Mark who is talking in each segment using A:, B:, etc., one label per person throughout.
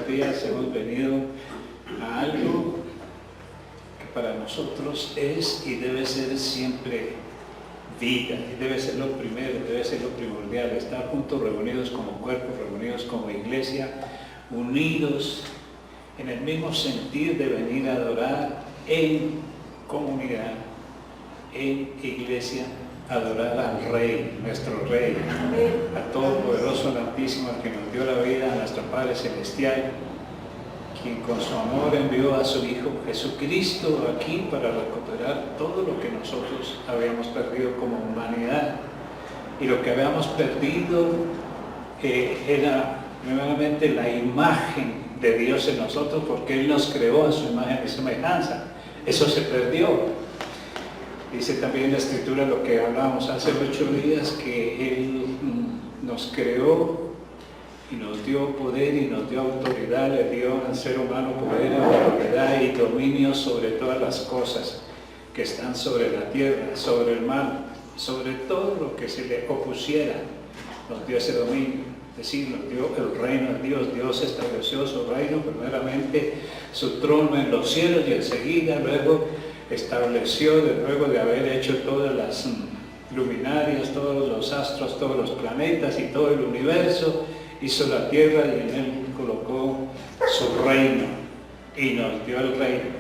A: días hemos venido a algo que para nosotros es y debe ser siempre vida, y debe ser lo primero, debe ser lo primordial, estar juntos, reunidos como cuerpo, reunidos como iglesia, unidos en el mismo sentir de venir a adorar en comunidad, en iglesia, adorar al Rey, nuestro Rey, al Todopoderoso, al Altísimo, al que nos dio la vida, a nuestro Padre Celestial, quien con su amor envió a su Hijo Jesucristo aquí para recuperar todo lo que nosotros habíamos perdido como humanidad. Y lo que habíamos perdido era nuevamente la imagen de Dios en nosotros, porque Él nos creó a su imagen y semejanza. Eso se perdió. Dice también la Escritura, lo que hablábamos hace 8 días, que Él nos creó y nos dio poder y nos dio autoridad, le dio al ser humano poder, autoridad y dominio sobre todas las cosas que están sobre la tierra, sobre el mar, sobre todo lo que se le opusiera. Nos dio ese dominio, es decir, nos dio el reino de Dios. Dios estableció su reino, primeramente su trono en los cielos, y enseguida luego estableció, luego de haber hecho todas las luminarias, todos los astros, todos los planetas y todo el universo, hizo la tierra y en él colocó su reino y nos dio el reino.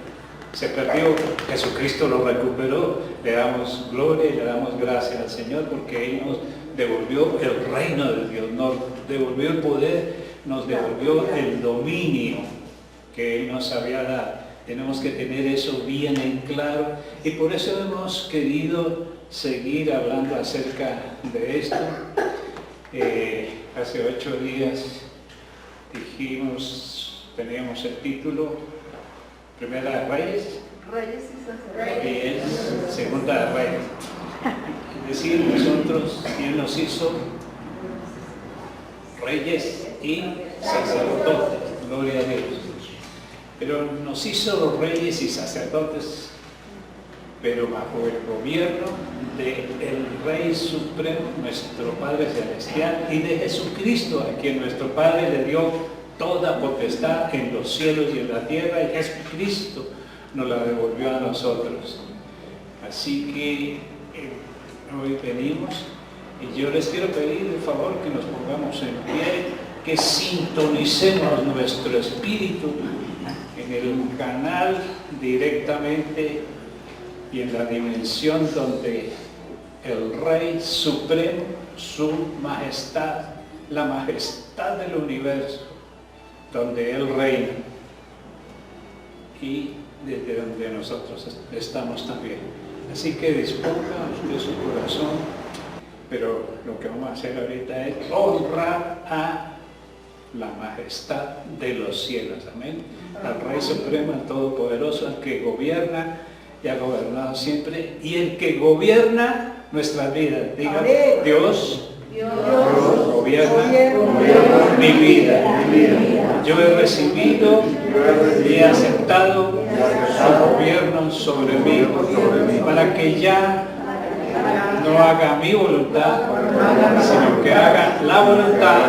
A: Se perdió, Jesucristo lo recuperó, le damos gloria y le damos gracias al Señor porque Él nos devolvió el reino de Dios, nos devolvió el poder, nos devolvió el dominio que Él nos había dado. Tenemos que tener eso bien en claro y por eso hemos querido seguir hablando acerca de esto. Hace 8 días teníamos el título Primera de Reyes, y Segunda de Reyes. Es decir, nosotros, Él nos hizo reyes y sacerdotes, gloria a Dios. Pero nos hizo reyes y sacerdotes, pero bajo el gobierno del Rey Supremo, nuestro Padre Celestial, y de Jesucristo, a quien nuestro Padre le dio toda potestad en los cielos y en la tierra, y Jesucristo nos la devolvió a nosotros. Así que hoy venimos, y yo les quiero pedir el favor que nos pongamos en pie, que sintonicemos nuestro espíritu en el canal directamente y en la dimensión donde el Rey Supremo, su majestad, la majestad del universo, donde Él reina y desde donde nosotros estamos también. Así que disponga usted su corazón, pero lo que vamos a hacer ahorita es honrar a la majestad de los cielos, amén, al Rey Supremo, al Todopoderoso, al que gobierna y ha gobernado siempre, y el que gobierna nuestras vidas. Diga, Dios gobierna mi vida. Yo he recibido y he aceptado su gobierno sobre mí, para que ya no haga mi voluntad, sino que haga la voluntad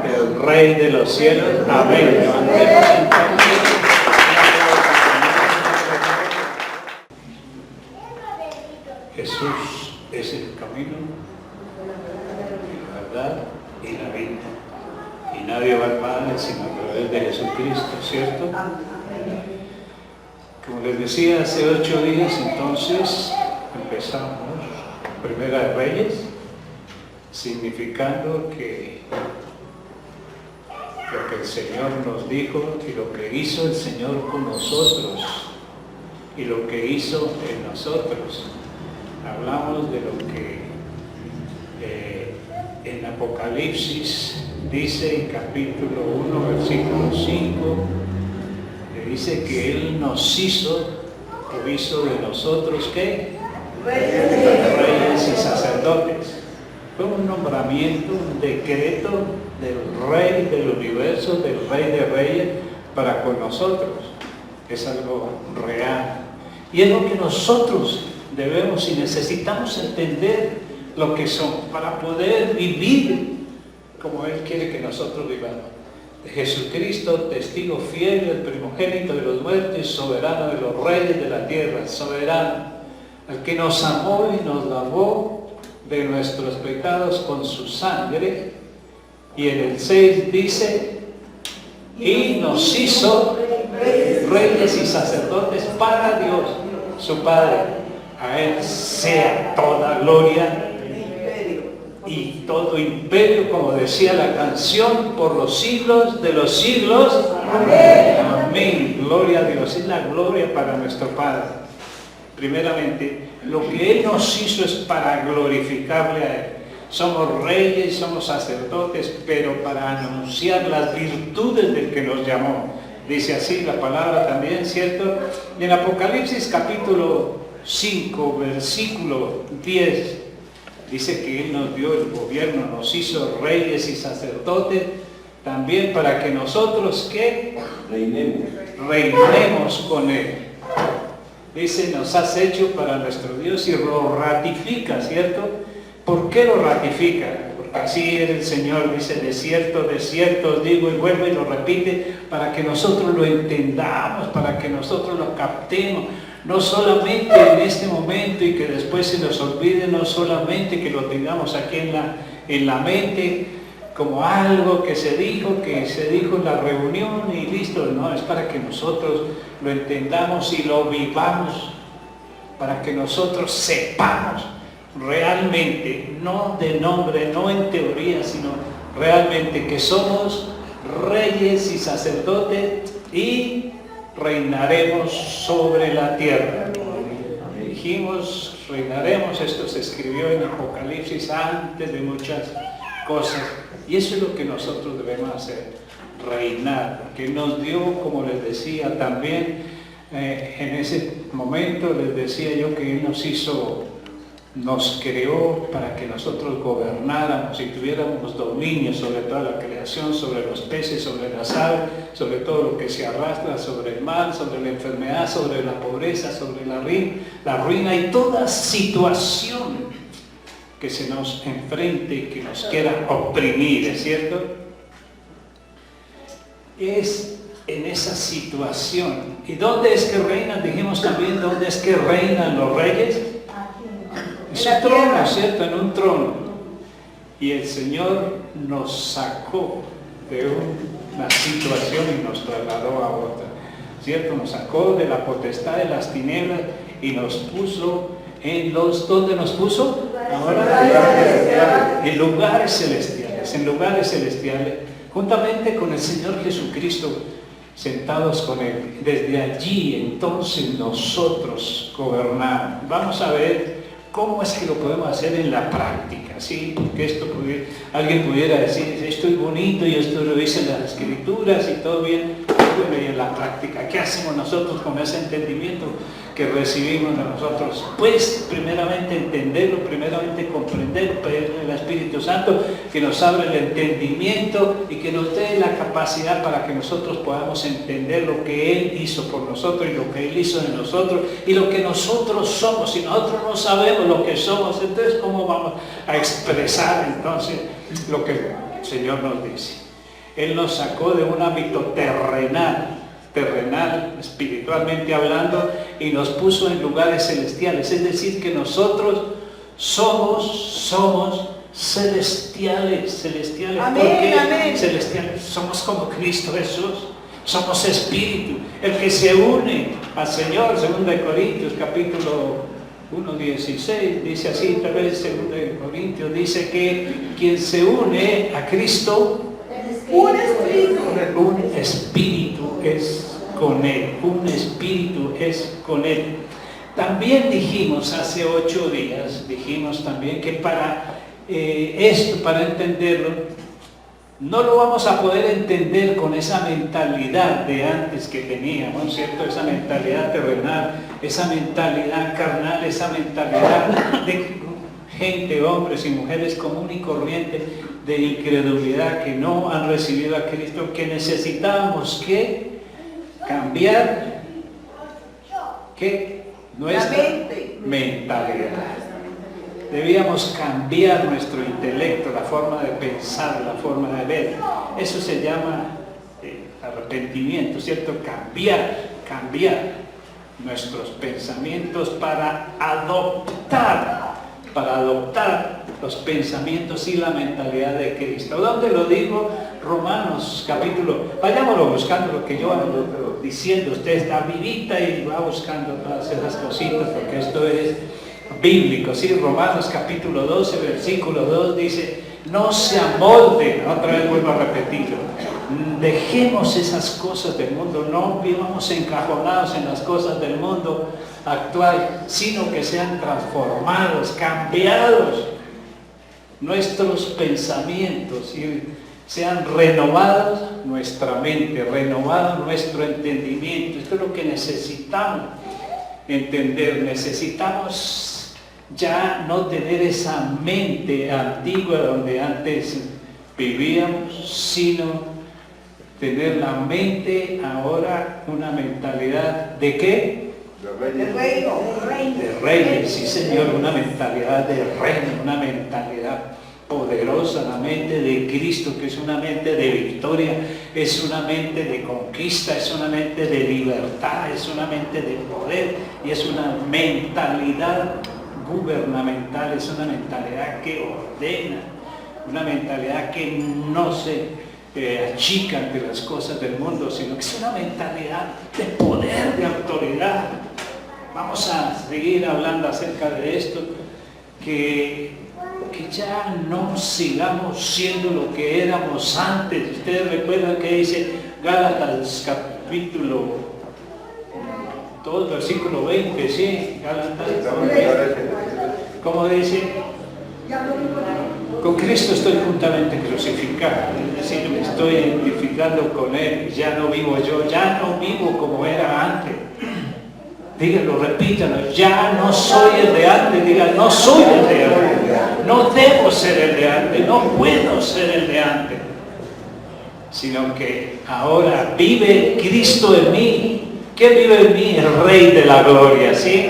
A: del Rey de los cielos. Amén. Jesús es el camino, la verdad y la vida. Y nadie va al Padre sino a través de Jesucristo, ¿cierto? Como les decía hace 8 días, entonces empezamos Primera de Reyes, significando que lo que el Señor nos dijo y lo que hizo el Señor con nosotros y lo que hizo en nosotros. Hablamos de lo que en Apocalipsis dice en capítulo 1, versículo 5, le dice que Él nos hizo, o hizo de nosotros, ¿qué? Reyes y sacerdotes. Fue un nombramiento, un decreto del Rey del universo, del Rey de Reyes, para con nosotros. Es algo real. Y es lo que nosotros debemos y necesitamos entender lo que son para poder vivir como Él quiere que nosotros vivamos. Jesucristo, testigo fiel, el primogénito de los muertos, soberano de los reyes de la tierra, soberano, al que nos amó y nos lavó de nuestros pecados con su sangre. Y en el 6 dice, y nos hizo reyes y sacerdotes para Dios, su Padre. A Él sea toda gloria y todo imperio, como decía la canción, por los siglos de los siglos. Amén. Amén. Gloria a Dios. Es la gloria para nuestro Padre. Primeramente, lo que Él nos hizo es para glorificarle a Él. Somos reyes, somos sacerdotes, pero para anunciar las virtudes del que nos llamó. Dice así la palabra también, ¿cierto? Y en Apocalipsis capítulo 5, versículo 10, dice que Él nos dio el gobierno, nos hizo reyes y sacerdotes, también para que nosotros, ¿qué? Reinemos con Él. Dice, nos has hecho para nuestro Dios y lo ratifica, ¿cierto? ¿Por qué lo ratifica? Porque así es el Señor, dice, de cierto os digo, y vuelve y lo repite, para que nosotros lo entendamos, para que nosotros lo captemos. No solamente en este momento y que después se nos olvide, no solamente que lo tengamos aquí en la mente como algo que se dijo en la reunión y listo, no, es para que nosotros lo entendamos y lo vivamos, para que nosotros sepamos realmente, no de nombre, no en teoría, sino realmente que somos reyes y sacerdotes y reinaremos sobre la tierra. Dijimos, reinaremos, esto se escribió en Apocalipsis antes de muchas cosas, y eso es lo que nosotros debemos hacer, reinar, porque nos dio, como les decía también, en ese momento les decía yo que Él nos creó para que nosotros gobernáramos y tuviéramos dominio sobre toda la creación, sobre los peces, sobre las aves, sobre todo lo que se arrastra, sobre el mal, sobre la enfermedad, sobre la pobreza, sobre la ruina y toda situación que se nos enfrente, que nos quiera oprimir, ¿es cierto? Es en esa situación. ¿Y dónde es que reinan? Dijimos también, ¿dónde es que reinan los reyes? En su trono, ¿cierto? En un trono. Y el Señor nos sacó de una situación y nos trasladó a otra, ¿cierto? Nos sacó de la potestad de las tinieblas y nos puso en los... ¿Dónde nos puso? Ahora en lugares celestiales, juntamente con el Señor Jesucristo, sentados con Él. Desde allí entonces nosotros gobernamos. Vamos a ver ¿cómo es que lo podemos hacer en la práctica? ¿Sí? Porque alguien pudiera decir, esto es bonito y esto lo dice en las Escrituras y todo bien, bueno, y en la práctica, ¿qué hacemos nosotros con ese entendimiento que recibimos de nosotros? Pues primeramente entenderlo, primeramente comprender, pedirle al Espíritu Santo que nos abra el entendimiento y que nos dé la capacidad para que nosotros podamos entender lo que Él hizo por nosotros y lo que Él hizo en nosotros y lo que nosotros somos. Si nosotros no sabemos lo que somos, entonces ¿cómo vamos a expresar entonces lo que el Señor nos dice? Él nos sacó de un ámbito terrenal, espiritualmente hablando, y nos puso en lugares celestiales. Es decir, que nosotros somos celestiales.
B: Amén,
A: ¿Por qué
B: amén?
A: Celestiales? Somos como Cristo Jesús. Somos espíritu. El que se une al Señor, 2 Corintios capítulo 1:16, dice así, tal vez 2 Corintios dice que quien se une a Cristo,
B: un espíritu
A: es con Él, un espíritu es con Él. También dijimos hace 8 días, dijimos también que para esto, para entenderlo, no lo vamos a poder entender con esa mentalidad de antes que teníamos, ¿cierto? Esa mentalidad terrenal, esa mentalidad carnal, esa mentalidad de gente, hombres y mujeres común y corriente, de incredulidad, que no han recibido a Cristo, que necesitábamos que cambiar nuestra mentalidad. Debíamos cambiar nuestro intelecto, la forma de pensar, la forma de ver. Eso se llama arrepentimiento, ¿cierto? Cambiar nuestros pensamientos para adoptar los pensamientos y la mentalidad de Cristo. ¿Dónde lo digo? Romanos capítulo, vayámoslo buscando lo que yo ando diciendo, usted está vivita y va buscando todas esas cositas, porque esto es bíblico, ¿sí? Romanos capítulo 12, versículo 2 dice, no se amolden, otra vez vuelvo a repetirlo, dejemos esas cosas del mundo, no vivamos encajonados en las cosas del mundo actual, sino que sean transformados, cambiados nuestros pensamientos y sean renovados nuestra mente, renovado nuestro entendimiento. Esto es lo que necesitamos entender, necesitamos ya no tener esa mente antigua donde antes vivíamos, sino tener la mente ahora, una mentalidad ¿de qué?
B: De reino.
A: De reyes, sí señor, una mentalidad de reino, una mentalidad poderosa, la mente de Cristo, que es una mente de victoria, es una mente de conquista, es una mente de libertad, es una mente de poder y es una mentalidad gubernamental, es una mentalidad que ordena, una mentalidad que no se achica ante las cosas del mundo, sino que es una mentalidad de poder, de autoridad. Vamos a seguir hablando acerca de esto, que ya no sigamos siendo lo que éramos antes. Ustedes recuerdan que dice Gálatas capítulo 2, versículo 20, ¿sí? Gálatas, ¿cómo dice? Con Cristo estoy juntamente crucificado, es decir, me estoy identificando con Él, ya no vivo yo, ya no vivo como era antes. Díganlo, repítanlo, ya no soy el de antes, digan, no soy el de antes, no debo ser el de antes, no puedo ser el de antes, sino que ahora vive Cristo en mí. ¿Qué vive en mí? El Rey de la Gloria, ¿sí?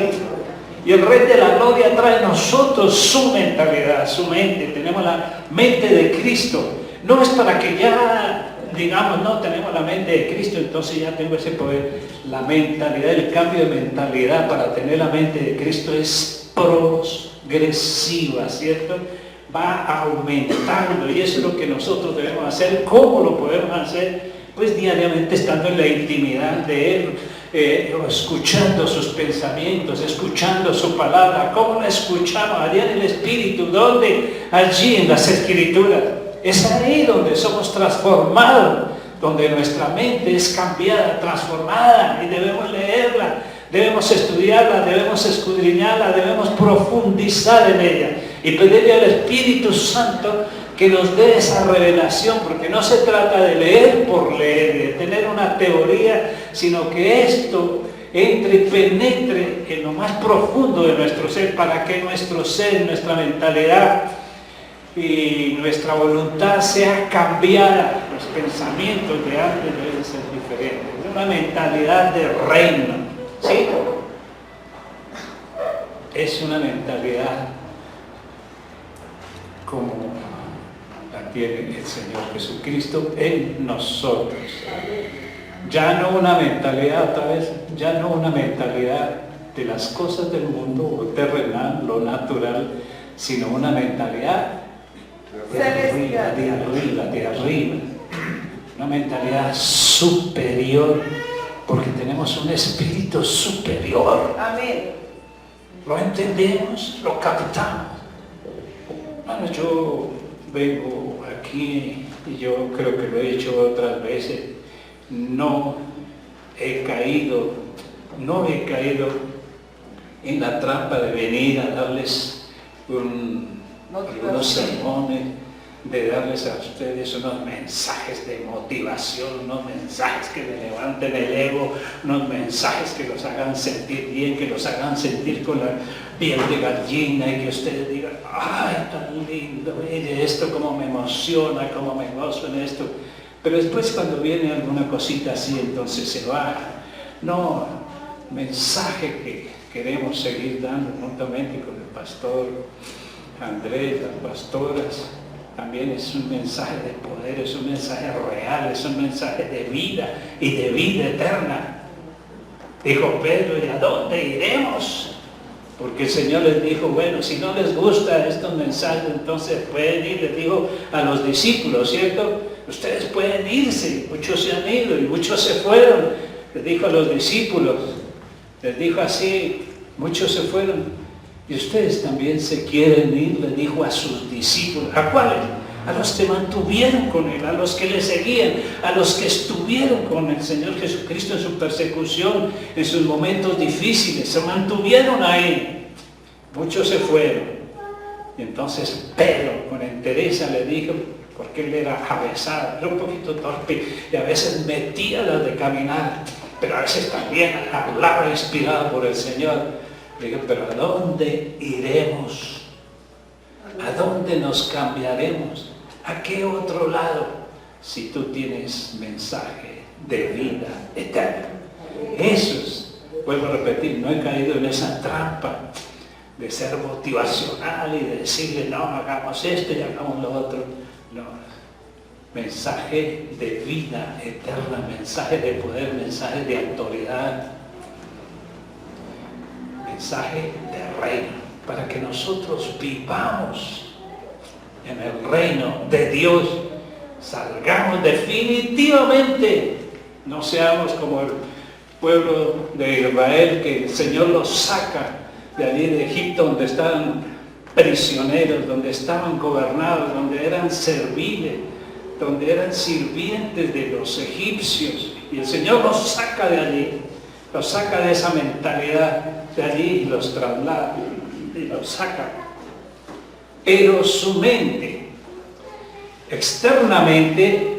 A: Y el Rey de la Gloria trae a nosotros su mentalidad, su mente. Tenemos la mente de Cristo. No es para que ya, digamos, no tenemos la mente de Cristo, entonces ya tengo ese poder. La mentalidad, el cambio de mentalidad para tener la mente de Cristo es progresiva, ¿cierto? Va aumentando y eso es lo que nosotros debemos hacer. ¿Cómo lo podemos hacer? Pues diariamente estando en la intimidad de Él. Escuchando sus pensamientos, escuchando su palabra. ¿Cómo la escuchamos? Allá en el Espíritu. ¿Dónde? Allí en las Escrituras. Es ahí donde somos transformados, donde nuestra mente es cambiada, transformada, y debemos leerla, debemos estudiarla, debemos escudriñarla, debemos profundizar en ella y pedirle al Espíritu Santo que nos dé esa revelación, porque no se trata de leer por leer, de tener una teoría, sino que esto entre y penetre en lo más profundo de nuestro ser, para que nuestro ser, nuestra mentalidad y nuestra voluntad sea cambiada. Los pensamientos de antes deben ser diferentes, una mentalidad de reino, ¿sí? Es una mentalidad como tiene el Señor Jesucristo en nosotros. Ya no una mentalidad, otra vez, ya no una mentalidad de las cosas del mundo, lo terrenal, lo natural, sino una mentalidad de arriba, una mentalidad superior, porque tenemos un espíritu superior.
B: Amén.
A: ¿Lo entendemos? ¿Lo captamos? Bueno, yo vengo aquí y yo creo que lo he hecho otras veces, no he caído en la trampa de venir a darles algunos sermones, de darles a ustedes unos mensajes de motivación, unos mensajes que le levanten el ego, unos mensajes que los hagan sentir bien, que los hagan sentir con la piel de gallina y que ustedes digan, ay, tan lindo, mire esto, cómo me emociona, cómo me gozo en esto. Pero después cuando viene alguna cosita así, entonces se va. No, mensaje que queremos seguir dando juntamente con el pastor Andrés, las pastoras, también es un mensaje de poder, es un mensaje real, es un mensaje de vida y de vida eterna. Dijo Pedro, ¿y a dónde iremos? Porque el Señor les dijo, bueno, si no les gusta estos mensajes, entonces pueden ir, les dijo a los discípulos, ¿cierto? Ustedes pueden irse, muchos se han ido y muchos se fueron. Les dijo a los discípulos, les dijo así, muchos se fueron. Y ustedes también se quieren ir, les dijo a sus discípulos. ¿A cuáles? A los que mantuvieron con Él, a los que le seguían, a los que estuvieron con el Señor Jesucristo en su persecución, en sus momentos difíciles, se mantuvieron ahí. Muchos se fueron. Y entonces Pedro, con entereza, le dijo, porque él era avesado, era un poquito torpe, y a veces metía las de caminar, pero a veces también hablaba inspirado por el Señor. Le digo, pero ¿a dónde iremos? ¿A dónde nos cambiaremos? ¿A qué otro lado? Si tú tienes mensaje de vida eterna. Eso es, vuelvo a repetir, no he caído en esa trampa de ser motivacional y de decirle, no, hagamos esto y hagamos lo otro. No, mensaje de vida eterna, mensaje de poder, mensaje de autoridad, mensaje de reino, para que nosotros vivamos en el reino de Dios, salgamos definitivamente, no seamos como el pueblo de Israel, que el Señor los saca de allí de Egipto, donde estaban prisioneros, donde estaban gobernados, donde eran serviles, donde eran sirvientes de los egipcios, y el Señor los saca de allí, los saca de esa mentalidad de allí y los traslada y los saca. Pero su mente, externamente,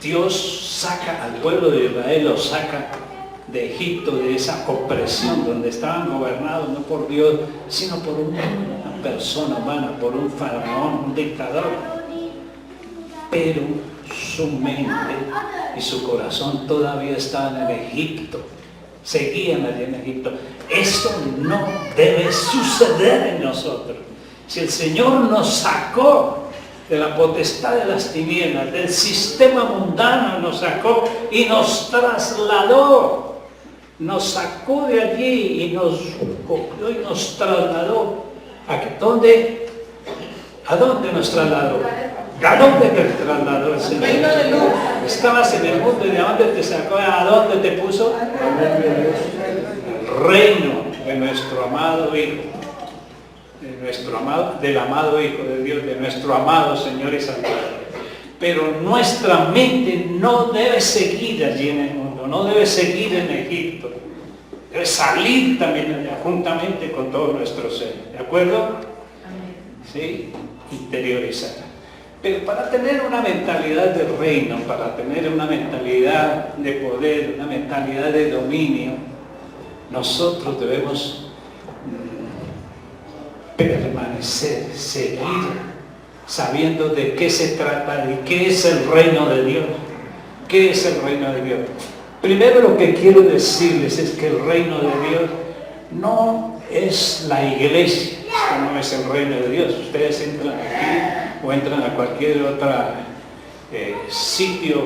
A: Dios saca al pueblo de Israel, los saca de Egipto, de esa opresión donde estaban gobernados no por Dios, sino por una persona humana, por un faraón, un dictador. Pero su mente y su corazón todavía estaban en Egipto, seguían allí en Egipto. Eso no debe suceder en nosotros. Si el Señor nos sacó de la potestad de las tinieblas, del sistema mundano, nos sacó y nos trasladó, nos sacó de allí y nos cogió y nos trasladó. ¿Dónde? ¿A dónde nos trasladó? ¿A dónde te trasladó el Señor? Estabas en el mundo y ¿de dónde te sacó? ¿A dónde te puso? El reino de nuestro amado Hijo, del amado Hijo de Dios, de nuestro amado Señor y Salvador. Pero nuestra mente no debe seguir allí en el mundo, no debe seguir en Egipto, debe salir también allá, juntamente con todo nuestro ser, ¿de acuerdo? ¿Sí? Interiorizar. Pero para tener una mentalidad de reino, para tener una mentalidad de poder, una mentalidad de dominio, nosotros debemos permanecer, seguir, sabiendo de qué se trata y qué es el reino de Dios. ¿Qué es el reino de Dios? Primero lo que quiero decirles es que el reino de Dios no es la iglesia, esto no es el reino de Dios. Ustedes entran aquí o entran a cualquier otro sitio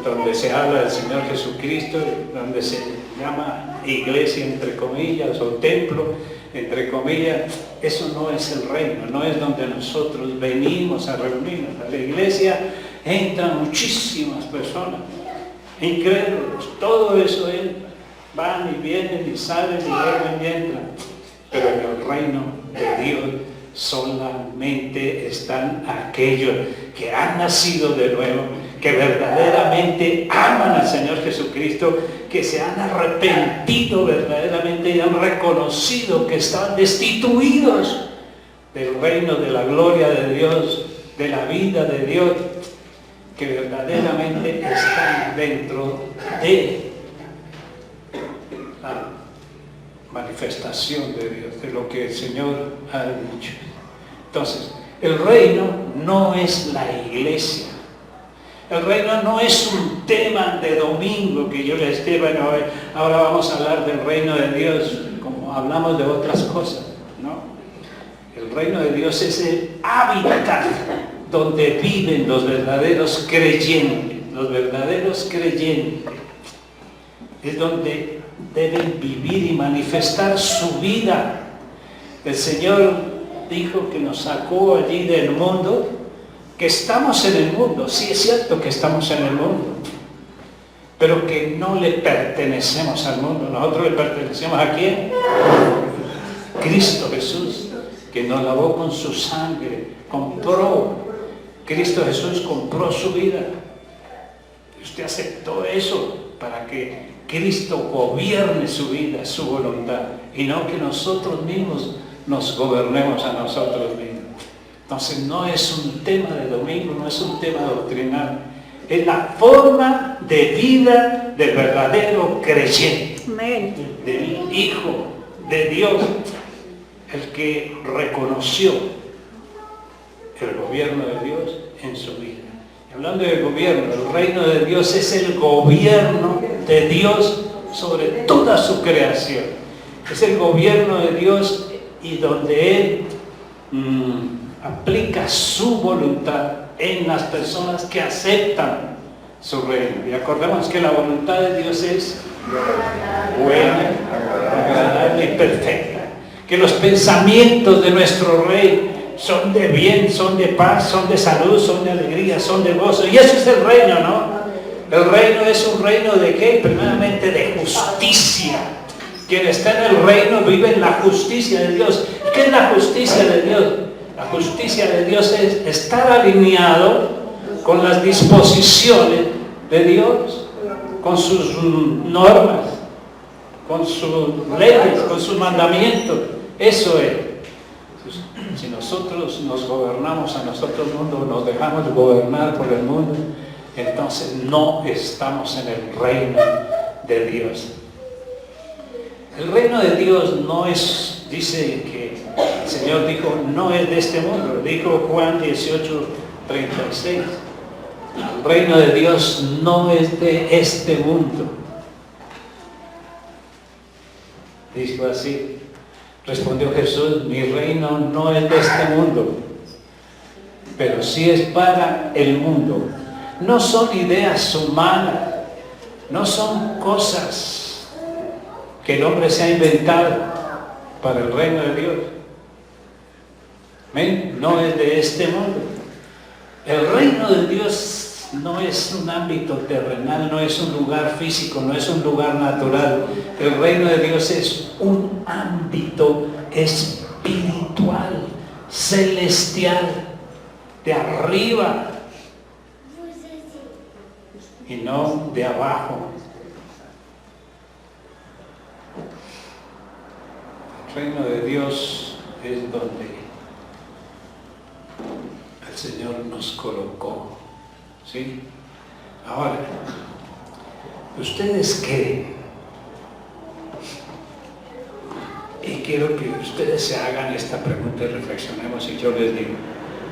A: donde se habla del Señor Jesucristo, donde se llama iglesia entre comillas o templo entre comillas. Eso no es el reino, no es donde nosotros venimos a reunirnos. A la iglesia entran muchísimas personas, incrédulos, todo eso entra, van y vienen y salen y vuelven y entran. Pero en el reino de Dios solamente están aquellos que han nacido de nuevo, que verdaderamente aman al Señor Jesucristo, que se han arrepentido verdaderamente y han reconocido que están destituidos del reino de la gloria de Dios, de la vida de Dios, que verdaderamente están dentro de la manifestación de Dios, de lo que el Señor ha dicho. Entonces, el reino no es la iglesia. El reino no es un tema de domingo que yo les diga, bueno, ahora vamos a hablar del reino de Dios, como hablamos de otras cosas, ¿no? El El reino de Dios es el hábitat donde viven los verdaderos creyentes. Los verdaderos creyentes es donde deben vivir y manifestar su vida. El Señor dijo que nos sacó allí del mundo, que estamos en el mundo. Sí, es cierto que estamos en el mundo, pero que no le pertenecemos al mundo. Nosotros le pertenecemos ¿a quién? Cristo Jesús, que nos lavó con su sangre, compró. Cristo Jesús compró su vida. Usted aceptó eso para que Cristo gobierne su vida, su voluntad, y no que nosotros mismos nos gobernemos a nosotros mismos. Entonces no es un tema de domingo, no es un tema doctrinal, es la forma de vida del verdadero creyente, del Hijo de Dios, el que reconoció el gobierno de Dios en su vida. Hablando del gobierno, el reino de Dios es el gobierno de Dios sobre toda su creación. Es el gobierno de Dios y donde Él aplica su voluntad en las personas que aceptan su reino. Y acordemos que la voluntad de Dios es buena, agradable y perfecta. Que los pensamientos de nuestro Rey son de bien, son de paz, son de salud, son de alegría, son de gozo. Y eso es el reino, ¿no? El reino es un reino de ¿qué? Primeramente de justicia. Quien está en el reino vive en la justicia de Dios. ¿Qué es la justicia de Dios? La justicia de Dios es estar alineado con las disposiciones de Dios, con sus normas, con sus leyes, con sus mandamientos. Eso es. Si nosotros nos gobernamos a nosotros mismos, nos dejamos gobernar por el mundo, entonces no estamos en el reino de Dios. El reino de Dios no es, dice que el Señor dijo, no es de este mundo. Dijo Juan 18:36. El reino de Dios no es de este mundo. Dijo así. Respondió Jesús, mi reino no es de este mundo, pero sí es para el mundo. No son ideas humanas, no son cosas que el hombre se ha inventado para el reino de Dios. ¿Ven? No es de este mundo. El reino de Dios no es un ámbito terrenal, no es un lugar físico, no es un lugar natural. El reino de Dios es un ámbito espiritual, celestial, de arriba y no de abajo. El reino de Dios es donde el Señor nos colocó. ¿Sí? Ahora, ¿ustedes creen? Y quiero que ustedes se hagan esta pregunta y reflexionemos y yo les digo,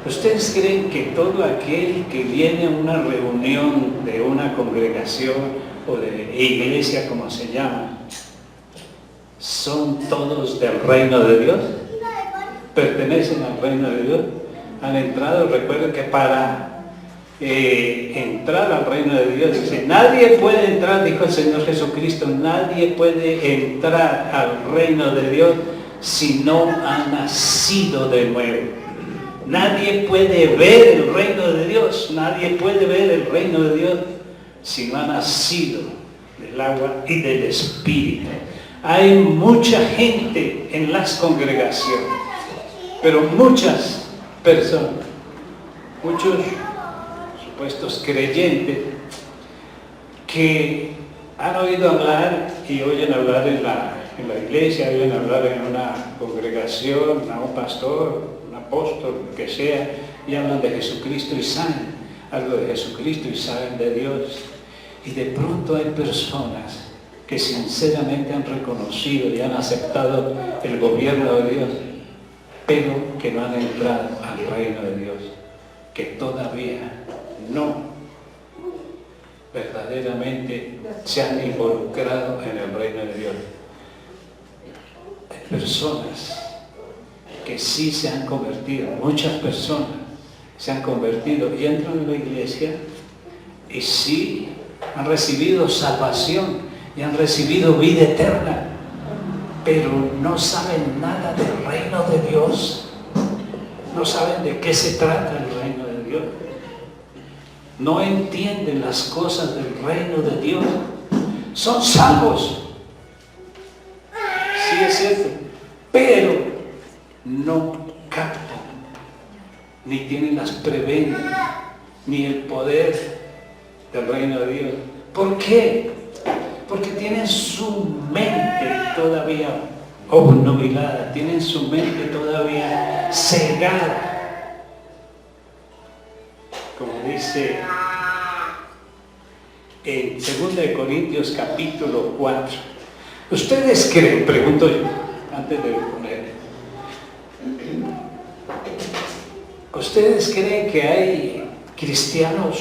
A: ¿ustedes creen que todo aquel que viene a una reunión de una congregación o de iglesia, como se llama, son todos del reino de Dios? ¿Pertenecen al reino de Dios? ¿Han entrado? Recuerden que para entrar al reino de Dios, dice, nadie puede entrar, dijo el Señor Jesucristo, nadie puede entrar al reino de Dios si no ha nacido de nuevo. Nadie puede ver el reino de Dios, nadie puede ver el reino de Dios si no ha nacido del agua y del Espíritu. Hay mucha gente en las congregaciones, pero muchas personas, muchos supuestos creyentes que han oído hablar y oyen hablar en la iglesia, oyen hablar en una congregación, a un pastor, un apóstol, lo que sea, y hablan de Jesucristo y saben algo de Jesucristo y saben de Dios. Y de pronto hay personas que sinceramente han reconocido y han aceptado el gobierno de Dios, pero que no han entrado al reino de Dios, que todavía no verdaderamente se han involucrado en el reino de Dios. Hay personas que sí se han convertido, muchas personas se han convertido y entran en la iglesia y sí han recibido salvación y han recibido vida eterna, pero no saben nada del reino de Dios, no saben de qué se trata el reino de Dios, no entienden las cosas del reino de Dios. Son salvos, sí es cierto, pero no captan, ni tienen las prebendas, ni el poder del reino de Dios. ¿Por qué? Porque tienen su mente todavía obnubilada, tienen su mente todavía cegada. Como dice en 2 Corintios capítulo 4. ¿Ustedes creen, pregunto yo, antes de poner, ¿ustedes creen que hay cristianos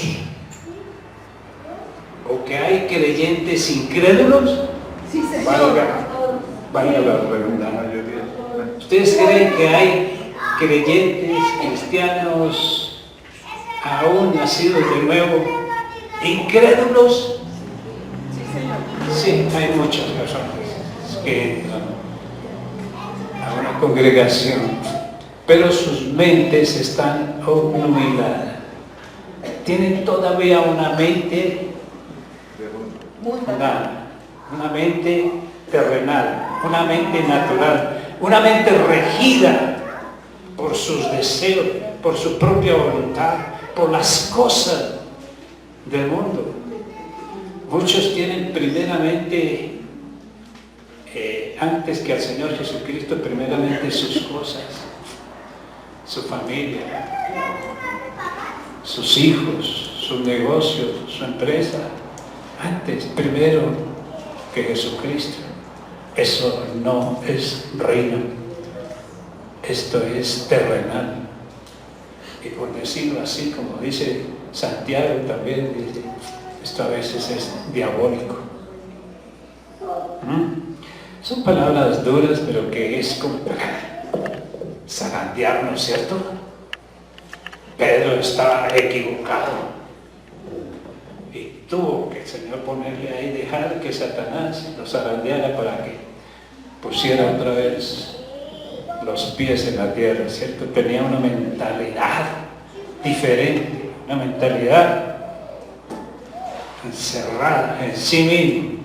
A: o que hay creyentes incrédulos?
B: Sí, Señor.
A: Valga la redundancia. ¿Ustedes creen que hay creyentes cristianos aún nacidos de nuevo, incrédulos?
B: Sí, Señor.
A: Sí, hay muchas personas que entran a una congregación, pero sus mentes están obnubiladas. Tienen todavía una mente mundana, una mente terrenal, una mente natural, una mente regida por sus deseos, por su propia voluntad, por las cosas del mundo. Muchos tienen primeramente, antes que al Señor Jesucristo, primeramente sus cosas, su familia, sus hijos, sus negocios, su empresa, antes, primero que Jesucristo. Eso no es reino, esto es terrenal. Y por decirlo así, como dice Santiago también, dice, esto a veces es diabólico. Son palabras duras, pero que es como zarandearnos, ¿cierto? Pedro estaba equivocado y tuvo que el Señor ponerle ahí, dejar que Satanás lo zarandeara para que pusiera otra vez los pies en la tierra, ¿cierto? Tenía una mentalidad diferente, una mentalidad encerrada en sí mismo.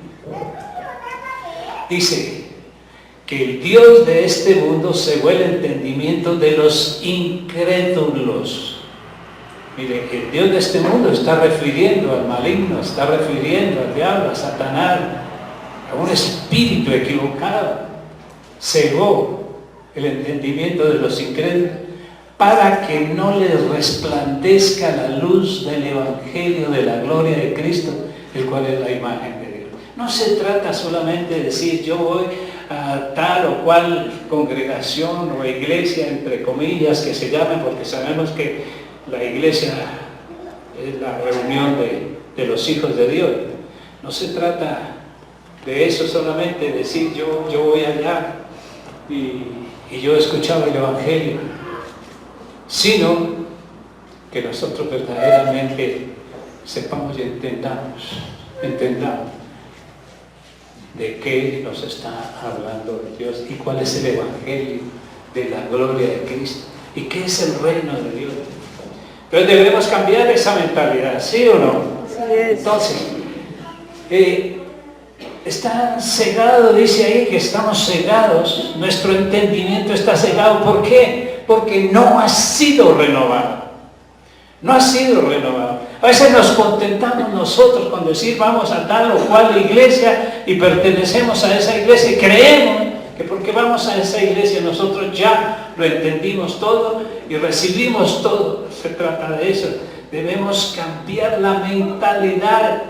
A: Dice que el Dios de este mundo cegó el entendimiento de los incrédulos. Mire, el Dios de este mundo está refiriendo al maligno, está refiriendo al diablo, a Satanás, a un espíritu equivocado. Cegó el entendimiento de los incrédulos para que no les resplandezca la luz del Evangelio de la gloria de Cristo, el cual es la imagen de Dios. No se trata solamente de decir yo voy a tal o cual congregación o iglesia, entre comillas, que se llame, porque sabemos que la iglesia es la reunión de los hijos de Dios. No se trata de eso solamente, decir yo voy allá y yo escuchaba el Evangelio, sino que nosotros verdaderamente sepamos y entendamos de qué nos está hablando Dios y cuál es el Evangelio de la gloria de Cristo y qué es el reino de Dios. Entonces debemos cambiar esa mentalidad, ¿sí o no? Entonces, está cegado, dice ahí que estamos cegados, nuestro entendimiento está cegado. ¿Por qué? Porque no ha sido renovado. No ha sido renovado. A veces nos contentamos nosotros con decir vamos a tal o cual iglesia y pertenecemos a esa iglesia y creemos que porque vamos a esa iglesia nosotros ya lo entendimos todo y recibimos todo. Se trata de eso. Debemos cambiar la mentalidad.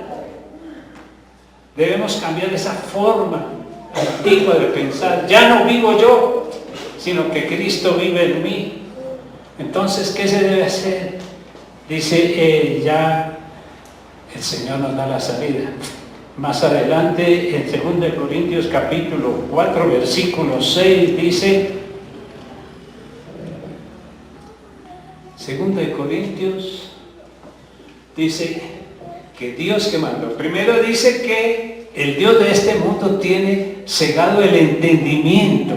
A: Debemos cambiar esa forma antigua de pensar. Ya no vivo yo, sino que Cristo vive en mí. Entonces, ¿qué se debe hacer? Dice, ya el Señor nos da la salida. Más adelante, en 2 Corintios capítulo 4, versículo 6, dice, Segunda de Corintios dice que Dios que mandó. Primero dice que el Dios de este mundo tiene cegado el entendimiento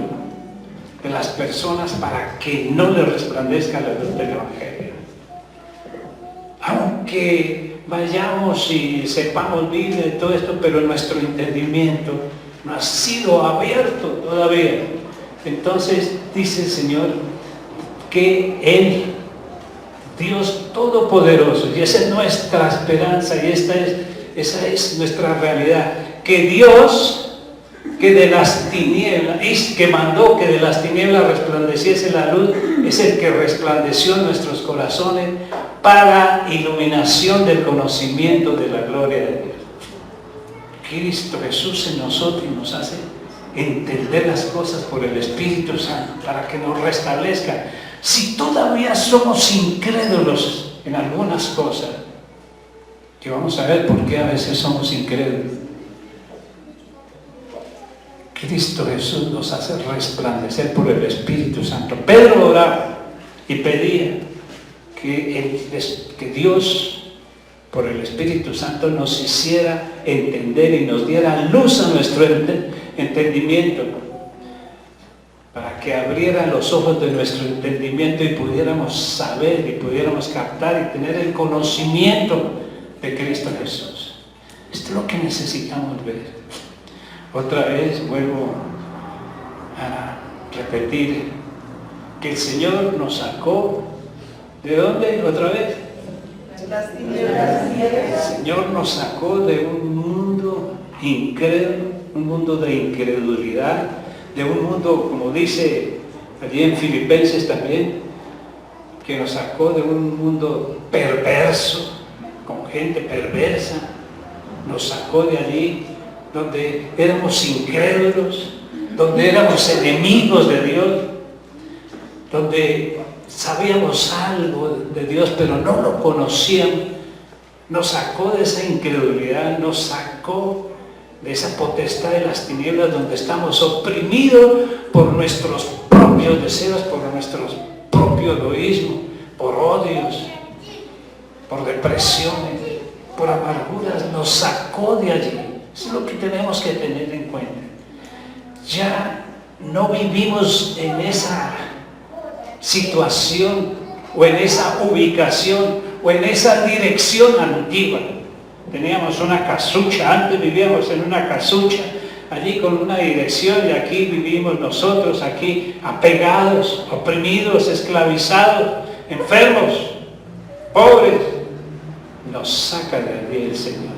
A: de las personas para que no les resplandezca la luz del Evangelio. Aunque vayamos y sepamos Biblia y todo esto, pero nuestro entendimiento no ha sido abierto todavía. Entonces dice el Señor que Él, Dios Todopoderoso, y esa es nuestra esperanza y esa es nuestra realidad, que Dios, que de las tinieblas, y que mandó que de las tinieblas resplandeciese la luz, es el que resplandeció en nuestros corazones para iluminación del conocimiento de la gloria de Dios. Cristo Jesús en nosotros nos hace entender las cosas por el Espíritu Santo para que nos restablezca. Si todavía somos incrédulos en algunas cosas, que vamos a ver por qué a veces somos incrédulos, Cristo Jesús nos hace resplandecer por el Espíritu Santo. Pedro oraba y pedía que Dios, por el Espíritu Santo, nos hiciera entender y nos diera luz a nuestro entendimiento, para que abriera los ojos de nuestro entendimiento y pudiéramos saber y pudiéramos captar y tener el conocimiento de Cristo Jesús. Esto es lo que necesitamos ver. Otra vez vuelvo a repetir que el Señor nos sacó, ¿de dónde? Otra vez. El Señor nos sacó de un mundo incrédulo, un mundo de incredulidad, de un mundo, como dice allí en Filipenses también, que nos sacó de un mundo perverso, con gente perversa, nos sacó de allí donde éramos incrédulos, donde éramos enemigos de Dios, donde sabíamos algo de Dios pero no lo conocíamos. Nos sacó de esa incredulidad, nos sacó de esa potestad de las tinieblas donde estamos oprimidos por nuestros propios deseos, por nuestro propio egoísmo, por odios, por depresiones, por amarguras. Nos sacó de allí. Eso es lo que tenemos que tener en cuenta. Ya no vivimos en esa situación o en esa ubicación o en esa dirección antigua. Teníamos una casucha, antes vivíamos en una casucha, allí con una dirección, y aquí vivimos nosotros, aquí apegados, oprimidos, esclavizados, enfermos, pobres. Nos saca de allí el Señor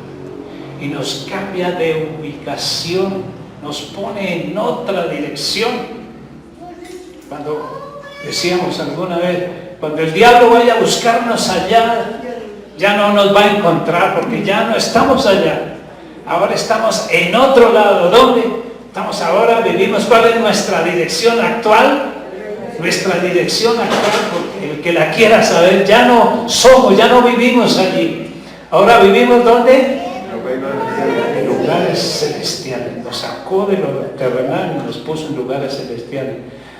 A: y nos cambia de ubicación, nos pone en otra dirección. Cuando decíamos alguna vez, cuando el diablo vaya a buscarnos allá, ya no nos va a encontrar, porque ya no estamos allá. Ahora estamos en otro lado. ¿Dónde? Estamos ahora, vivimos. ¿Cuál es nuestra dirección actual? Nuestra dirección actual, porque el que la quiera saber, ya no somos, ya no vivimos allí. Ahora vivimos ¿dónde? En lugares celestiales. Nos sacó de lo terrenal y nos puso en lugares celestiales.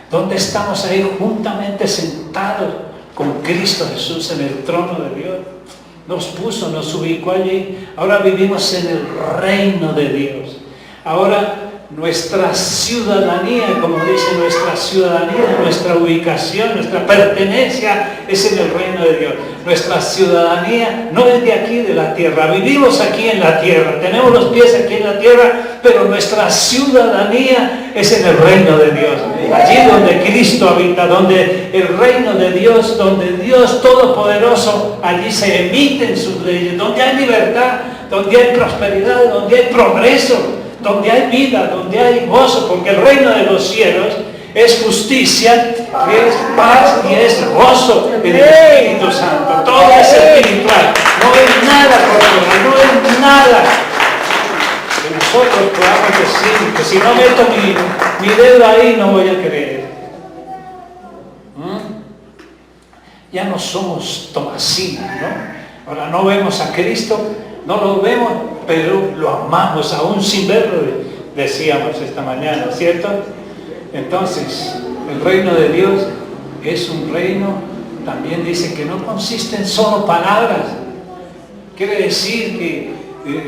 A: ¿Dónde estamos ahí juntamente sentados con Cristo Jesús en el trono de Dios? Nos puso, nos ubicó allí. Ahora vivimos en el reino de Dios. Ahora nuestra ciudadanía, como dice, nuestra ciudadanía, nuestra ubicación, nuestra pertenencia es en el reino de Dios. Nuestra ciudadanía no es de aquí, de la tierra. Vivimos aquí en la tierra, tenemos los pies aquí en la tierra, pero nuestra ciudadanía es en el reino de Dios. Allí donde Cristo habita, donde el reino de Dios, donde Dios Todopoderoso, allí se emiten sus leyes, donde hay libertad, donde hay prosperidad, donde hay progreso, donde hay vida, donde hay gozo, porque el reino de los cielos es justicia, es paz y es gozo en el Espíritu Santo. Todo es espiritual, no es nada corporal, no es nada que nosotros podamos decir, que si no meto mi dedo ahí no voy a creer. Ya no somos Tomasinas, ¿no? Ahora no vemos a Cristo, no lo vemos, pero lo amamos aún sin verlo, decíamos esta mañana, ¿cierto? Entonces, el reino de Dios es un reino también dice que no consiste en solo palabras. Quiere decir que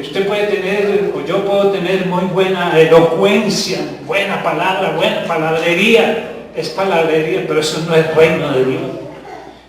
A: usted puede tener, o yo puedo tener muy buena elocuencia, buena palabra, buena palabrería. Es palabrería, pero eso no es reino de Dios.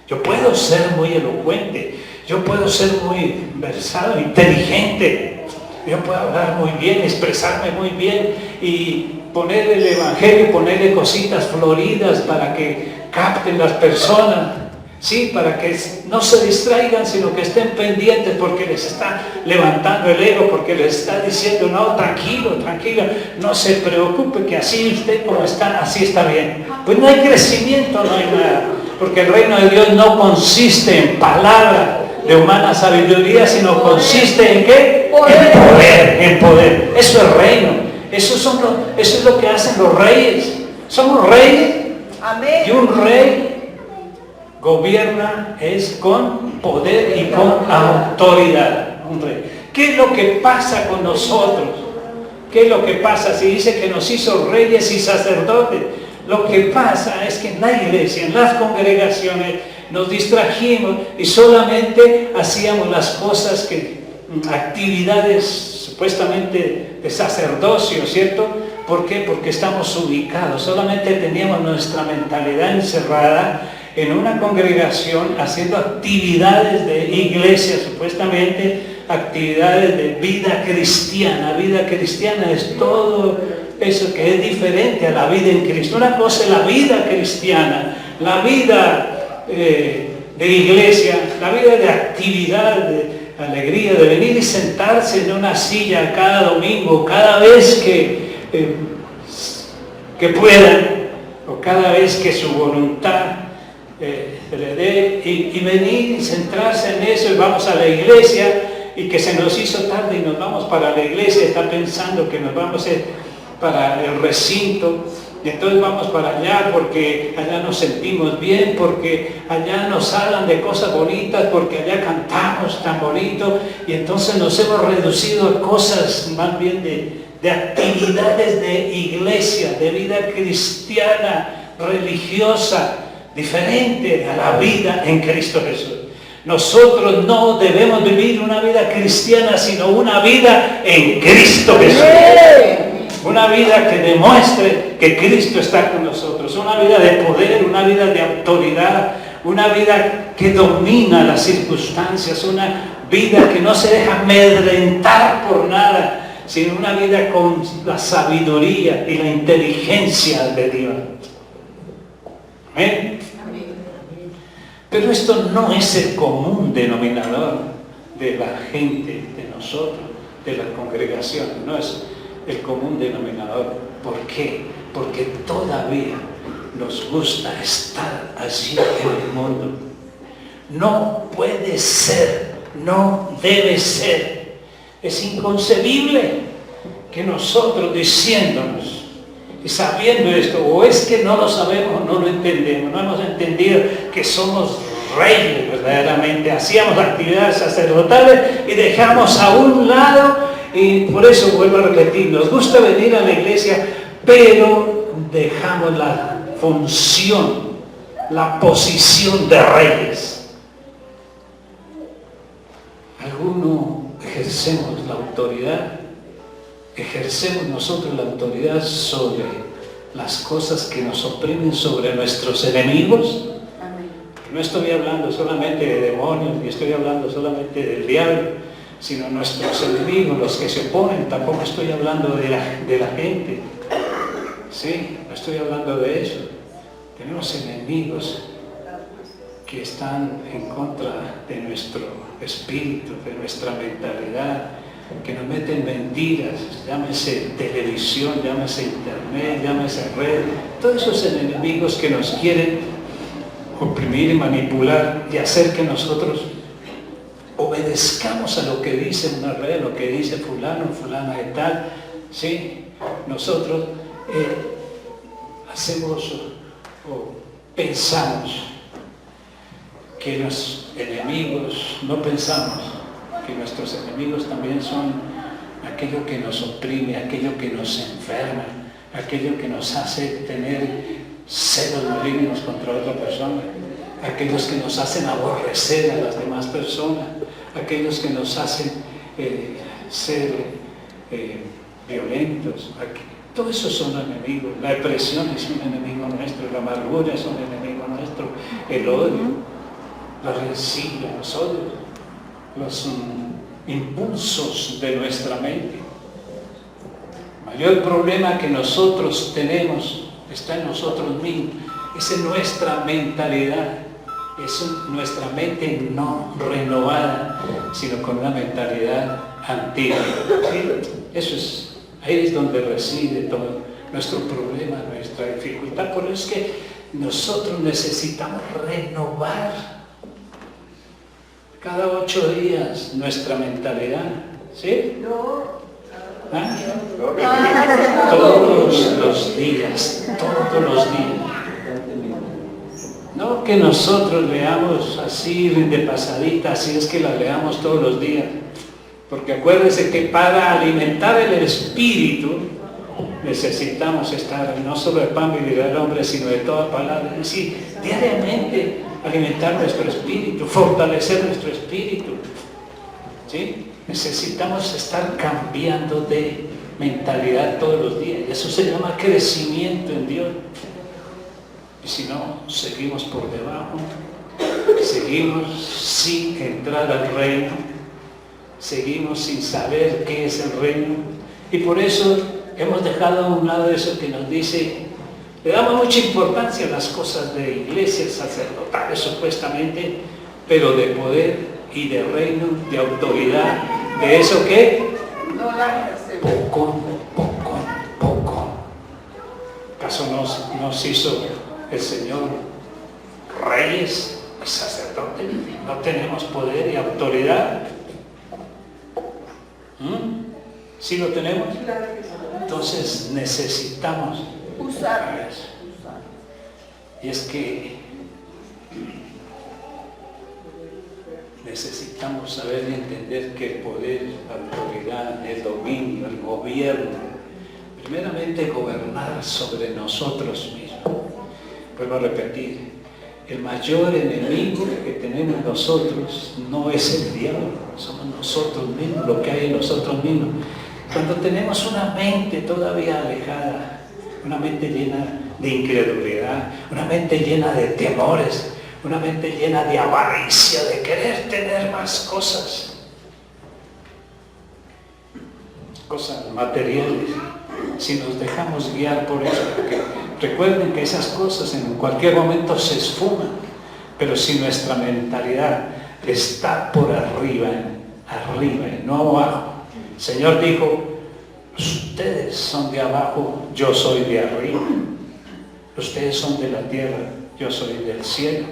A: Yo puedo ser muy elocuente, yo puedo ser muy versado, inteligente, yo puedo hablar muy bien, expresarme muy bien y poner el evangelio, ponerle cositas floridas para que capten las personas, sí, para que no se distraigan, sino que estén pendientes porque les está levantando el ego, porque les está diciendo, no, tranquilo, tranquila, no se preocupe, que así usted como está, así está bien. Pues no hay crecimiento, no hay nada, porque el reino de Dios no consiste en palabra de humana sabiduría, sino consiste en ¿qué? En poder. Eso es reino. Eso es lo que hacen los reyes. Somos reyes.
B: Amén.
A: Y un rey gobierna es con poder y con autoridad. Un rey. ¿Qué es lo que pasa con nosotros? ¿Qué es lo que pasa? Si dice que nos hizo reyes y sacerdotes, lo que pasa es que en la iglesia, en las congregaciones, nos distrajimos y solamente hacíamos las cosas actividades supuestamente de sacerdocio, ¿cierto? ¿Por qué? Porque estamos ubicados, solamente teníamos nuestra mentalidad encerrada en una congregación haciendo actividades de iglesia, supuestamente actividades de vida cristiana. Vida cristiana es todo eso que es diferente a la vida en Cristo. Una cosa es la vida cristiana, la vida de iglesia, la vida de actividad, de alegría, de venir y sentarse en una silla cada domingo, cada vez que puedan, o cada vez que su voluntad se le dé, y venir y centrarse en eso, y vamos a la iglesia, y que se nos hizo tarde y nos vamos para la iglesia, está pensando que nos vamos para el recinto, y entonces vamos para allá porque allá nos sentimos bien, porque allá nos hablan de cosas bonitas, porque allá cantamos tan bonito, y entonces nos hemos reducido a cosas más bien de actividades de iglesia, de vida cristiana, religiosa, diferente a la vida en Cristo Jesús. Nosotros no debemos vivir una vida cristiana, sino una vida en Cristo Jesús. Una vida que demuestre que Cristo está con nosotros, una vida de poder, una vida de autoridad, una vida que domina las circunstancias, una vida que no se deja amedrentar por nada, sino una vida con la sabiduría y la inteligencia de Dios. ¿Amén? Pero esto no es el común denominador de la gente, de nosotros, de la congregación, no es el común denominador. ¿Por qué? Porque todavía nos gusta estar allí en el mundo. No puede ser, no debe ser. Es inconcebible que nosotros diciéndonos y sabiendo esto, o es que no lo sabemos o no lo entendemos, no hemos entendido que somos reyes verdaderamente, hacíamos actividades sacerdotales y dejamos a un lado. Y por eso vuelvo a repetir, nos gusta venir a la iglesia, pero dejamos la función, la posición de reyes. Algunos ejercemos la autoridad, ejercemos nosotros la autoridad sobre las cosas que nos oprimen, sobre nuestros enemigos. No estoy hablando solamente de demonios, ni estoy hablando solamente del diablo, sino nuestros enemigos, los que se oponen. Tampoco estoy hablando de la gente, sí, no estoy hablando de eso. Tenemos enemigos que están en contra de nuestro espíritu, de nuestra mentalidad, que nos meten mentiras, llámese televisión, llámese internet, llámese red, todos esos enemigos que nos quieren oprimir y manipular y hacer que nosotros obedezcamos a lo que dice una red, lo que dice fulano, fulana de tal, ¿sí? Nosotros hacemos o pensamos que los enemigos, no pensamos que nuestros enemigos también son aquello que nos oprime, aquello que nos enferma, aquello que nos hace tener celos malignos contra otra persona, aquellos que nos hacen aborrecer a las demás personas, aquellos que nos hacen ser violentos. Todos esos son enemigos. La depresión es un enemigo nuestro, la amargura es un enemigo nuestro, el odio, la rencilla, los odios, los impulsos de nuestra mente. El mayor problema que nosotros tenemos está en nosotros mismos, es en nuestra mentalidad, es en nuestra mente no renovada, sino con una mentalidad antigua. ¿Sí? Eso es. Ahí es donde reside todo nuestro problema, nuestra dificultad. Por eso es que nosotros necesitamos renovar cada 8 días nuestra mentalidad. ¿Sí? ¿Ah? Todos los días, todos los días. No que nosotros leamos así de pasadita, así es que la leamos todos los días. Porque acuérdense que para alimentar el espíritu necesitamos estar, no solo de pan vivirá el hombre, sino de toda palabra. Es decir, diariamente alimentar nuestro espíritu, fortalecer nuestro espíritu. ¿Sí? Necesitamos estar cambiando de mentalidad todos los días. Y eso se llama crecimiento en Dios. Y si no, seguimos por debajo, seguimos sin entrar al reino. Seguimos sin saber qué es el reino, y por eso hemos dejado a un lado eso que nos dice, le damos mucha importancia a las cosas de iglesias sacerdotales supuestamente, pero de poder y de reino, de autoridad, de eso que poco. ¿Acaso nos hizo el Señor reyes y sacerdotes? ¿No tenemos poder y autoridad? ¿Sí lo tenemos? Entonces necesitamos usar eso. Y es que necesitamos saber y entender que el poder, la autoridad, el dominio, el gobierno, primeramente gobernar sobre nosotros mismos. Vuelvo a repetir, el mayor enemigo que tenemos nosotros no es el diablo, somos nosotros mismos, lo que hay en nosotros mismos. Cuando tenemos una mente todavía alejada, una mente llena de incredulidad, una mente llena de temores, una mente llena de avaricia, de querer tener más cosas materiales, si nos dejamos guiar por eso, porque recuerden que esas cosas en cualquier momento se esfuman, pero si nuestra mentalidad está por arriba y no abajo. El Señor dijo, ustedes son de abajo, yo soy de arriba. Ustedes son de la tierra, yo soy del cielo.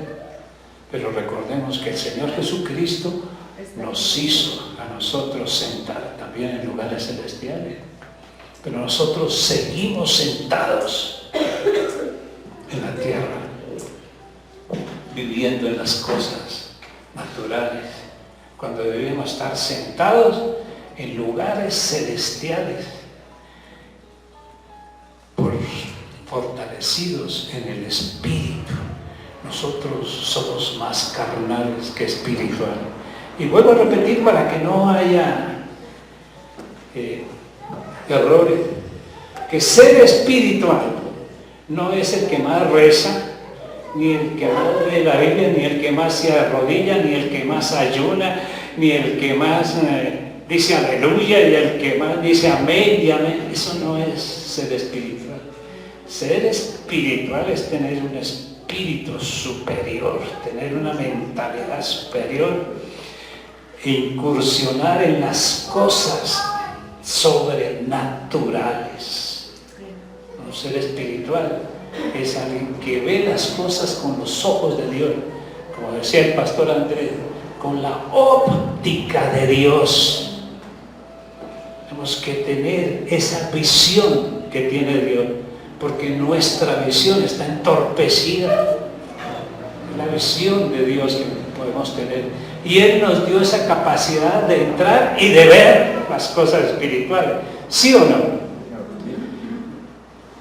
A: Pero recordemos que el Señor Jesucristo nos hizo a nosotros sentar también en lugares celestiales. Pero nosotros seguimos sentados en la tierra, viviendo en las cosas naturales, cuando debemos estar sentados en lugares celestiales, fortalecidos en el espíritu. Nosotros somos más carnales que espirituales. Y vuelvo a repetir para que no haya errores, que ser espiritual no es el que más reza, ni el que más lee la Biblia, ni el que más se arrodilla, ni el que más ayuna, ni el que más dice aleluya, y el que más dice amén y amén. Eso no es ser espiritual. Ser espiritual es tener un espíritu superior, tener una mentalidad superior e incursionar en las cosas sobrenaturales. Un ser espiritual es alguien que ve las cosas con los ojos de Dios, como decía el pastor Andrés, con la óptica de Dios. Tenemos que tener esa visión que tiene Dios, porque nuestra visión está entorpecida. La visión de Dios que podemos tener, y Él nos dio esa capacidad de entrar y de ver las cosas espirituales, ¿sí o no?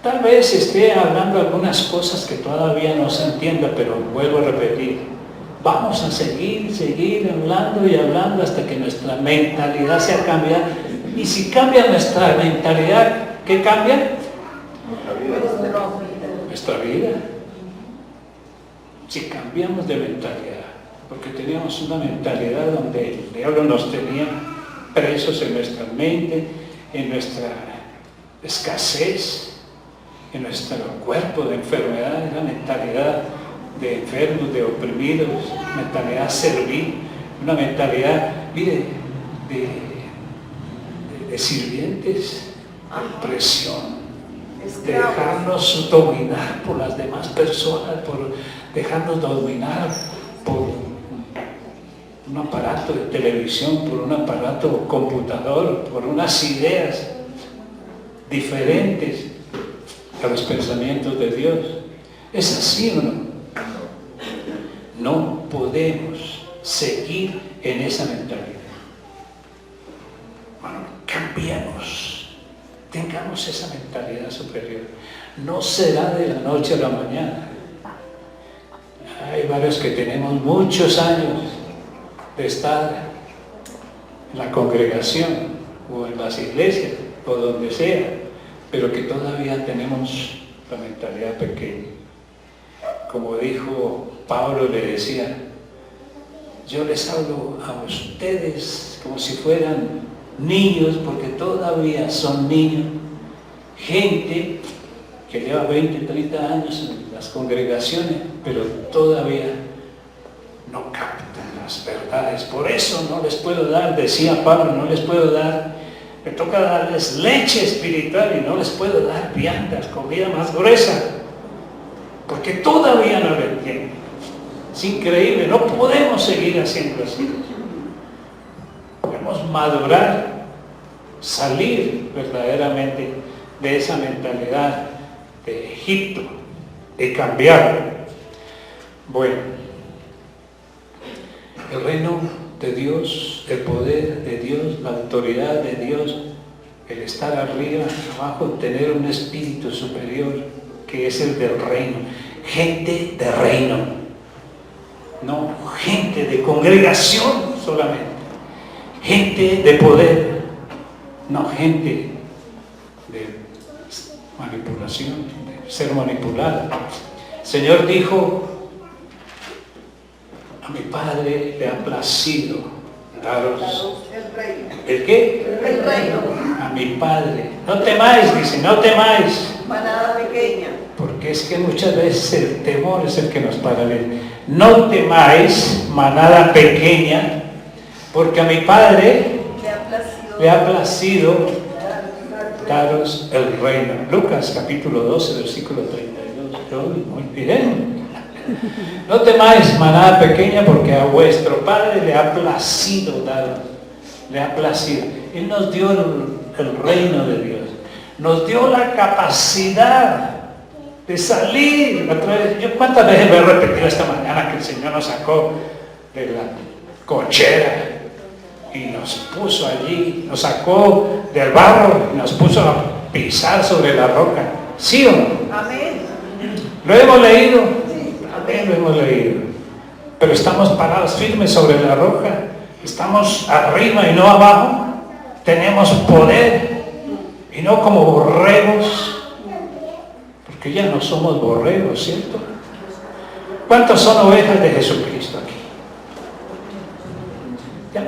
A: Tal vez esté hablando algunas cosas que todavía no se entienda, pero vuelvo a repetir. Vamos a seguir hablando y hablando hasta que nuestra mentalidad sea cambiada. Y si cambia nuestra mentalidad, ¿qué cambia? Nuestra vida. Si cambiamos de mentalidad, porque teníamos una mentalidad donde el diablo nos tenía presos en nuestra mente, en nuestra escasez, en nuestro cuerpo de enfermedad, la mentalidad de enfermos, de oprimidos, mentalidad servil, una mentalidad, mire, de sirvientes, de opresión, de dejarnos dominar por las demás personas, por dejarnos dominar por un aparato de televisión, por un aparato computador, por unas ideas diferentes a los pensamientos de Dios. ¿Es así o no? No podemos seguir en esa mentalidad. Bueno, cambiemos, tengamos esa mentalidad superior. No será de la noche a la mañana. Hay varios que tenemos muchos años de estar en la congregación o en las iglesias o donde sea, pero que todavía tenemos la mentalidad pequeña. Como dijo Pablo, le decía, yo les hablo a ustedes como si fueran niños, porque todavía son niños. Gente que lleva 20, 30 años en las congregaciones, pero todavía no captan las verdades. Por eso no les puedo dar, decía Pablo, no les puedo dar, me toca darles leche espiritual y no les puedo dar viandas, comida más gruesa, porque todavía no lo entienden. Es increíble, no podemos seguir haciendo así. Debemos madurar, salir verdaderamente de esa mentalidad de Egipto, de cambiarlo. Bueno, el reino de Dios, el poder de Dios, la autoridad de Dios, el estar arriba, abajo, tener un espíritu superior que es el del reino, gente de reino, no gente de congregación solamente, gente de poder, no gente de manipulación, de ser manipulada. El Señor dijo, a mi Padre le ha placido daros ¿el qué?
B: El reino.
A: A mi Padre. No temáis, dice, no temáis.
B: Manada pequeña.
A: Porque es que muchas veces el temor es el que nos paraliza. No temáis, manada pequeña, porque a mi Padre le ha placido daros el reino. Lucas capítulo 12, versículo 32. Muy bien. No temáis, manada pequeña, porque a vuestro Padre le ha placido daros. Le ha placido. Él nos dio el reino de Dios. Nos dio la capacidad de salir a través. Yo cuántas veces me he repetido esta mañana que el Señor nos sacó de la cochera y nos puso allí, nos sacó del barro y nos puso a pisar sobre la roca. ¿Sí o no?
B: Amén.
A: ¿Lo hemos leído?
B: Sí.
A: Amén, lo hemos leído. Pero estamos parados firmes sobre la roca. Estamos arriba y no abajo. Tenemos poder y no como borregos, porque ya no somos borregos, ¿cierto? ¿Cuántos son ovejas de Jesucristo aquí? Ya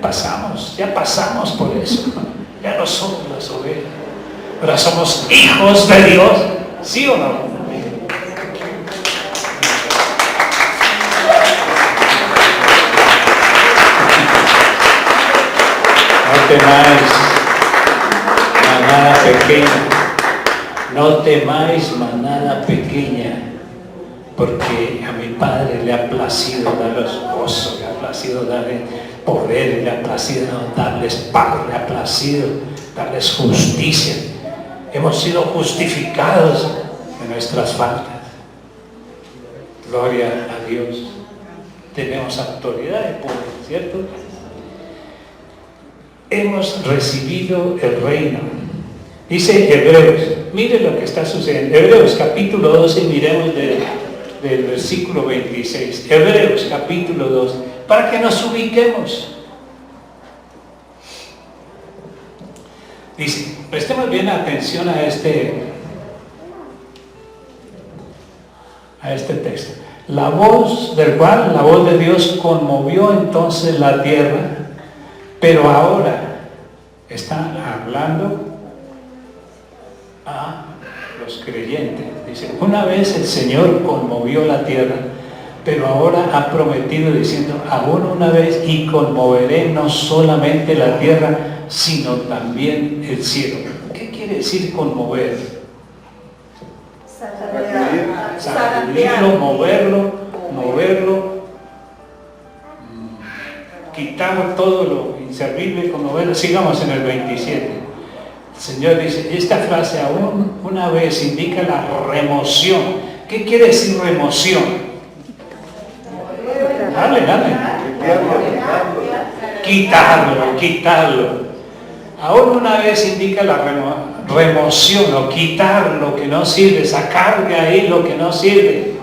A: pasamos por eso. Ya no somos las ovejas, pero somos hijos de Dios, ¿sí o no? No temáis, manada pequeña, no temáis, manada pequeña, porque a mi Padre le ha placido daros gozo, le ha placido darles poder, le ha placido darles paz, le ha placido darles justicia. Hemos sido justificados de nuestras faltas. Gloria a Dios. Tenemos autoridad y poder, ¿cierto? Hemos recibido el reino. Dice Hebreos mire lo que está sucediendo. Hebreos capítulo 12, miremos del versículo 26. Hebreos capítulo 12, para que nos ubiquemos. Dice, prestemos bien atención a este texto. La voz de Dios conmovió entonces la tierra, pero ahora está hablando a los creyentes. Dice, una vez el Señor conmovió la tierra, pero ahora ha prometido diciendo, aún una vez y conmoveré no solamente la tierra, sino también el cielo. ¿Qué quiere decir conmover? Sacudirlo, moverlo, quitar todo lo inservible, conmoverlo. Sigamos en el 27. El Señor dice, esta frase aún una vez indica la remoción. ¿Qué quiere decir remoción? Dale. Quitarlo. Aún una vez indica la remoción o quitar lo que no sirve, sacar de ahí lo que no sirve.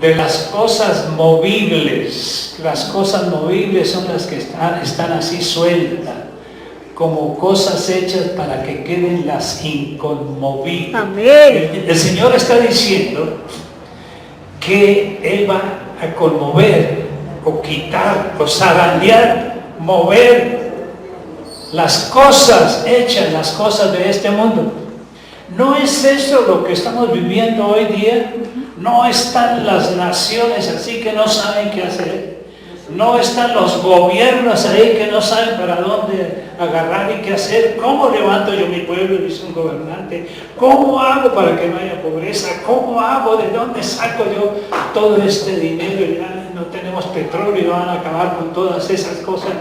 A: De las cosas movibles. Las cosas movibles son las que están así sueltas, como cosas hechas para que queden las inconmovibles.
B: Amén.
A: El Señor está diciendo que Él va a conmover o quitar o zarandear, mover las cosas hechas, las cosas de este mundo. ¿No es eso lo que estamos viviendo hoy día? No están las naciones así que no saben qué hacer. No están los gobiernos ahí que no saben para dónde agarrar y qué hacer. ¿Cómo levanto yo mi pueblo? Dice un gobernante. ¿Cómo hago para que no haya pobreza? ¿Cómo hago? ¿De dónde saco yo todo este dinero? Ya no tenemos petróleo, van a acabar con todas esas cosas.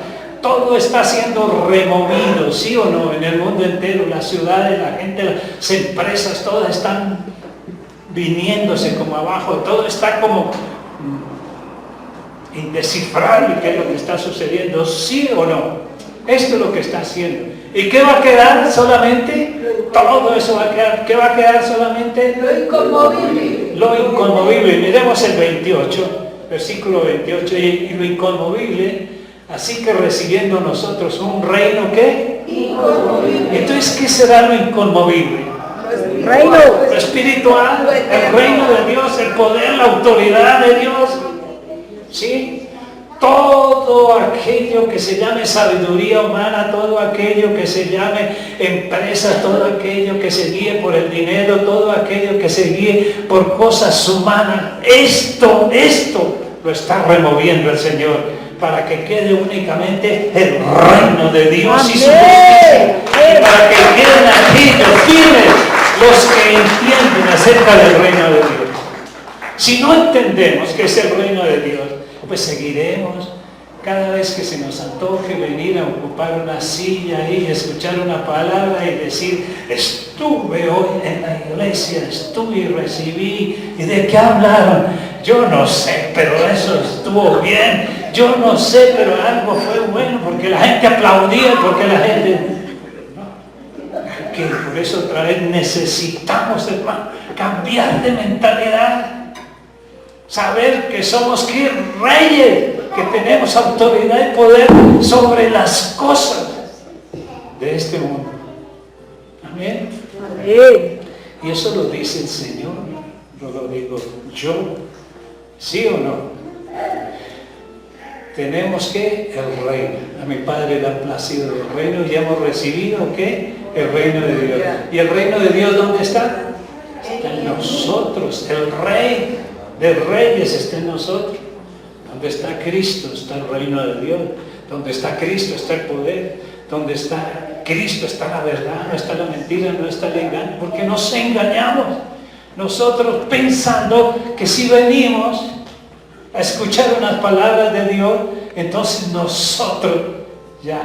A: Todo está siendo removido, ¿sí o no? En el mundo entero, las ciudades, la gente, las empresas, todas están viniéndose como abajo, todo está como indescifrable qué es lo que está sucediendo, ¿sí o no? Esto es lo que está haciendo. ¿Y qué va a quedar solamente? Todo eso va a quedar. ¿Qué va a quedar solamente?
B: Lo inconmovible.
A: Lo inconmovible. Miremos el 28, versículo 28. Y lo inconmovible. Así que recibiendo nosotros un reino, ¿qué?
B: Inconmovible.
A: Entonces, ¿qué será lo inconmovible?
B: Reino.
A: Lo espiritual, el reino de Dios, el poder, la autoridad de Dios. ¿Sí? Todo aquello que se llame sabiduría humana, todo aquello que se llame empresas, todo aquello que se guíe por el dinero, todo aquello que se guíe por cosas humanas, esto lo está removiendo el Señor, para que quede únicamente el reino de Dios y su justicia, y para que queden aquellos firmes los que entienden acerca del reino de Dios. Si no entendemos que es el reino de Dios, pues seguiremos cada vez que se nos antoje venir a ocupar una silla y escuchar una palabra y decir, estuve hoy en la iglesia, estuve y recibí, ¿y de qué hablaron? Yo no sé, pero eso estuvo bien. Yo no sé, pero algo fue bueno, porque la gente aplaudía, porque la gente... Que por eso otra vez necesitamos, hermano, cambiar de mentalidad. Saber que somos ¿qué? Reyes, que tenemos autoridad y poder sobre las cosas de este mundo. Amén.
B: Amén.
A: Y eso lo dice el Señor, no lo digo yo. ¿Sí o no? Tenemos que el reino. A mi Padre le ha placido el reino y hemos recibido ¿qué? El reino de Dios. ¿Y el reino de Dios dónde está? Está en nosotros. El Rey de Reyes está en nosotros. Donde está Cristo está el reino de Dios. Donde está Cristo está el poder. Donde está Cristo está la verdad, no está la mentira, no está el engaño. Porque nos engañamos nosotros pensando que si venimos a escuchar unas palabras de Dios, entonces nosotros ya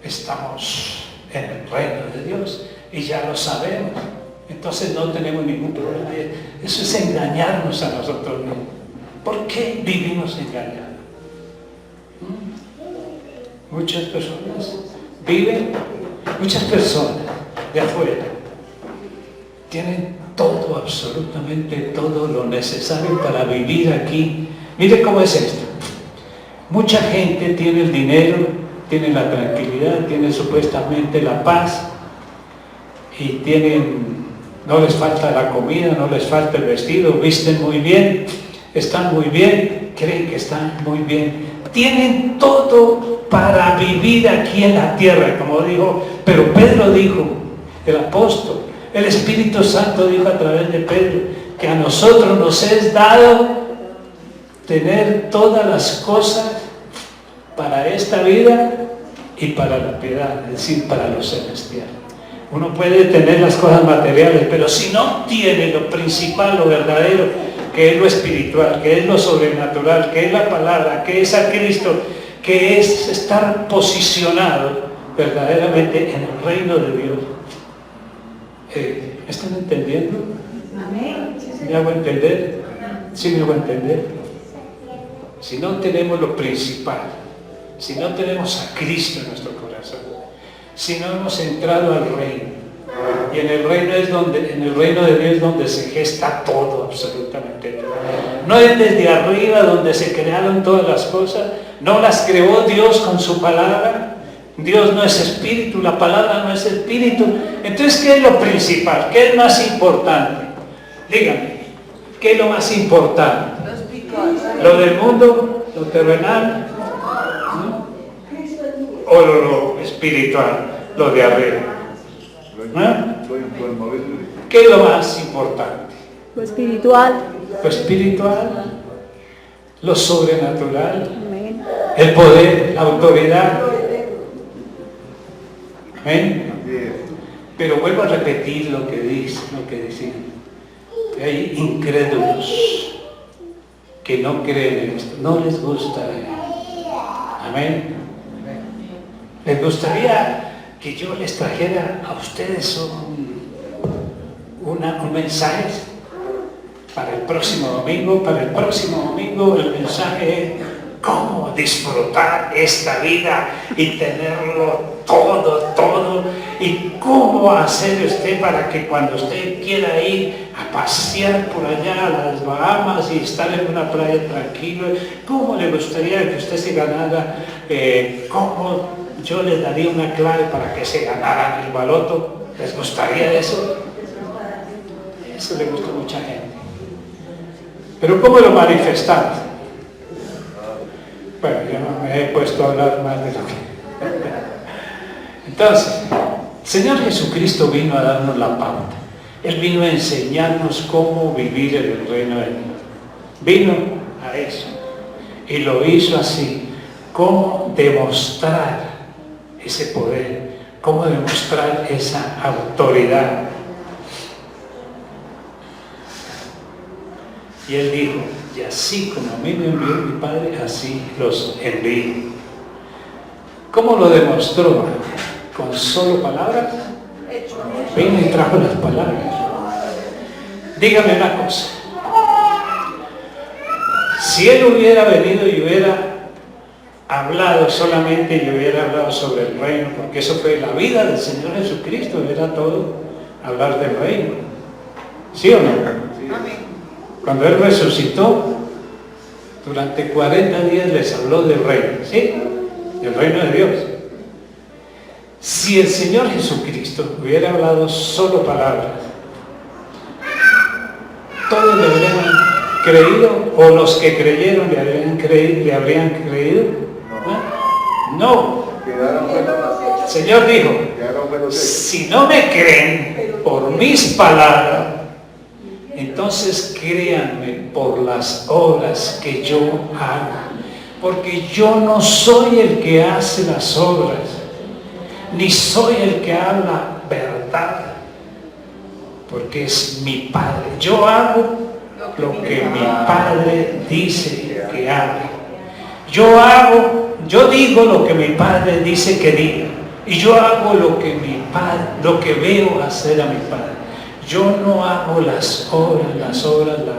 A: estamos en el reino de Dios y ya lo sabemos. Entonces no tenemos ningún problema. Eso es engañarnos a nosotros mismos. ¿Por qué vivimos engañados? Muchas personas viven, muchas personas de afuera Tienen todo, absolutamente todo lo necesario para vivir aquí. Mire cómo es esto. Mucha gente tiene el dinero, tiene la tranquilidad, tiene supuestamente la paz y no les falta la comida, no les falta el vestido, visten muy bien, están muy bien, creen que están muy bien. Tienen todo para vivir aquí en la tierra, como dijo, pero Pedro dijo, el apóstol, el Espíritu Santo dijo a través de Pedro, que a nosotros nos es dado tener todas las cosas para esta vida y para la piedad, es decir, para lo celestial. Uno puede tener las cosas materiales, pero si no tiene lo principal, lo verdadero, que es lo espiritual, que es lo sobrenatural, que es la palabra, que es a Cristo, que es estar posicionado verdaderamente en el reino de Dios. ¿Me están entendiendo? ¿Me hago entender? ¿Sí me hago entender? Si no tenemos lo principal, si no tenemos a Cristo en nuestro corazón, si no hemos entrado al reino, y en el reino de Dios es donde se gesta todo, absolutamente todo. No es desde arriba donde se crearon todas las cosas, no las creó Dios con su palabra. Dios no es espíritu, la palabra no es espíritu. Entonces, ¿qué es lo principal? ¿Qué es más importante? Díganme, ¿qué es lo más importante? ¿Lo del mundo? ¿Lo terrenal? ¿No? ¿O lo espiritual? ¿Lo de arriba? ¿No? ¿Qué es lo más importante?
B: Lo espiritual.
A: Lo espiritual, lo sobrenatural,
B: Amén.
A: el poder, la autoridad. Amén. Pero vuelvo a repetir lo que decían. Hay incrédulos que no creen en esto, no les gusta. Amén. Les gustaría que yo les trajera a ustedes un mensaje para el próximo domingo. Para el próximo domingo el mensaje es cómo disfrutar esta vida y tenerlo todo, y cómo hacer usted para que cuando usted quiera ir a pasear por allá a las Bahamas y estar en una playa tranquilo, cómo le gustaría que usted se ganara, cómo yo les daría una clave para que se ganaran el baloto. ¿Les gustaría eso? Eso le gusta a mucha gente. Pero ¿cómo lo manifestamos? Bueno, yo no me he puesto a hablar más de lo que... Entonces, el Señor Jesucristo vino a darnos la pauta. Él vino a enseñarnos cómo vivir en el reino de Dios. Vino a eso. Y lo hizo así. Cómo demostrar ese poder. Cómo demostrar esa autoridad. Y Él dijo, y así como a mí me envió mi Padre, así los envío. ¿Cómo lo demostró? ¿Con solo palabras? Vino y trajo las palabras. Dígame una cosa. Si Él hubiera venido y hubiera hablado solamente y hubiera hablado sobre el reino, porque eso fue la vida del Señor Jesucristo, era todo hablar del reino. ¿Sí o no? Cuando Él resucitó, durante 40 días les habló del reino, ¿sí? Del reino de Dios. Si el Señor Jesucristo hubiera hablado solo palabras, ¿todos le habrían creído? ¿O los que creyeron le habrían creído? No. El Señor dijo, si no me creen por mis palabras, entonces créanme por las obras que yo hago. Porque yo no soy el que hace las obras, ni soy el que habla verdad, porque es mi Padre. Yo hago lo que mi Padre dice que haga. Yo digo lo que mi Padre dice que diga, y yo hago lo que veo hacer a mi Padre. Yo no hago las obras las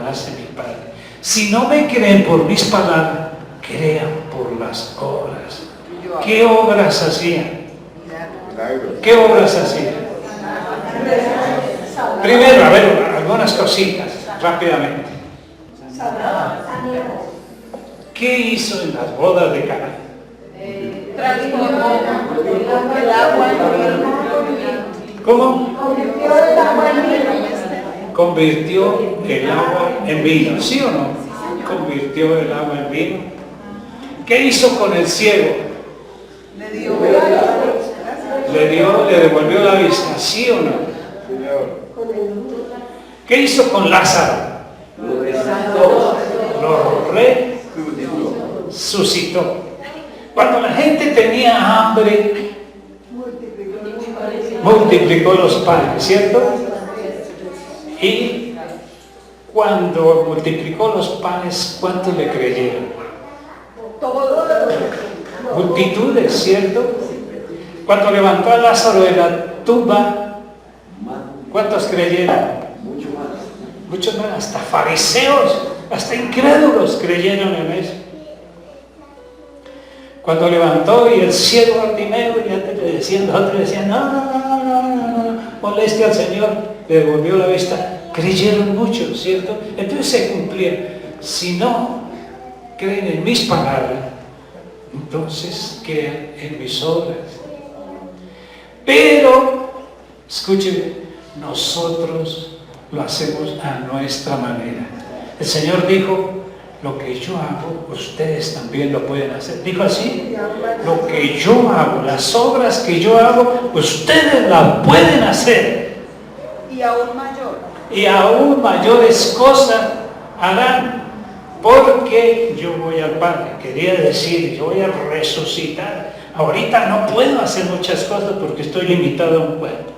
A: hace mi Padre. Si no me creen por mis palabras, crean por las obras. ¿Qué obras hacían? ¿Qué obras hacían? Primero, a ver, algunas cositas, rápidamente. ¿Qué hizo en las bodas de Caná?
B: Transformó el agua en vino.
A: ¿Cómo?
B: Convirtió el agua en vino.
A: Convirtió el agua en vino, ¿sí o no? Convirtió el agua en vino. ¿Qué hizo con el ciego? Le devolvió la vista, ¿sí o no? ¿Qué hizo con Lázaro? Lo resucitó. Cuando la gente tenía hambre, multiplicó los panes, ¿cierto? Y cuando multiplicó los panes, ¿cuántos le creyeron? Multitudes, ¿cierto? Cuando levantó a Lázaro de la tumba, ¿cuántos creyeron? Muchos más, hasta fariseos, hasta incrédulos creyeron en eso. Cuando levantó y el ciego Bartimeo, nosotros le decían, no, moleste al Señor, le devolvió la vista, creyeron mucho, ¿cierto? Entonces se cumplía. Si no creen en mis palabras, entonces crean en mis obras. Pero, escúcheme, nosotros lo hacemos a nuestra manera. El Señor dijo, lo que yo hago, ustedes también lo pueden hacer. Dijo así, lo que yo hago, las obras que yo hago, ustedes las pueden hacer.
B: Y aún mayor.
A: Y aún mayores cosas harán, porque yo voy al Padre. Quería decir, yo voy a resucitar. Ahorita no puedo hacer muchas cosas porque estoy limitado a un cuerpo.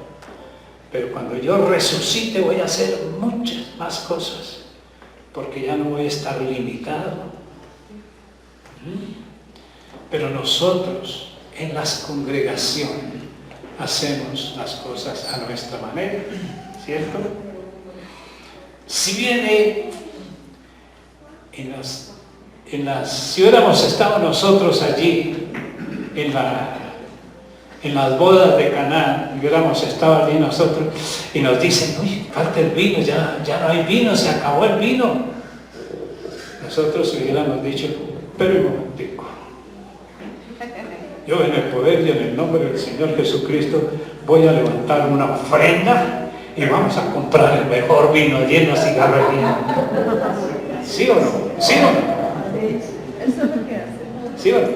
A: Pero cuando yo resucite voy a hacer muchas más cosas. Porque ya no voy a estar limitado. Pero nosotros en las congregaciones hacemos las cosas a nuestra manera, ¿cierto? Si viene si hubiéramos estado nosotros allí en las bodas de Caná, hubiéramos estado allí nosotros y nos dicen, uy, falta el vino, ya no hay vino, se acabó el vino. Nosotros hubiéramos dicho, pero un momentico. Yo en el poder y en el nombre del Señor Jesucristo voy a levantar una ofrenda y vamos a comprar el mejor vino allí en la cigarrería. ¿Sí o no? ¿Sí o no?
B: Eso es lo que hace.
A: ¿Sí o no?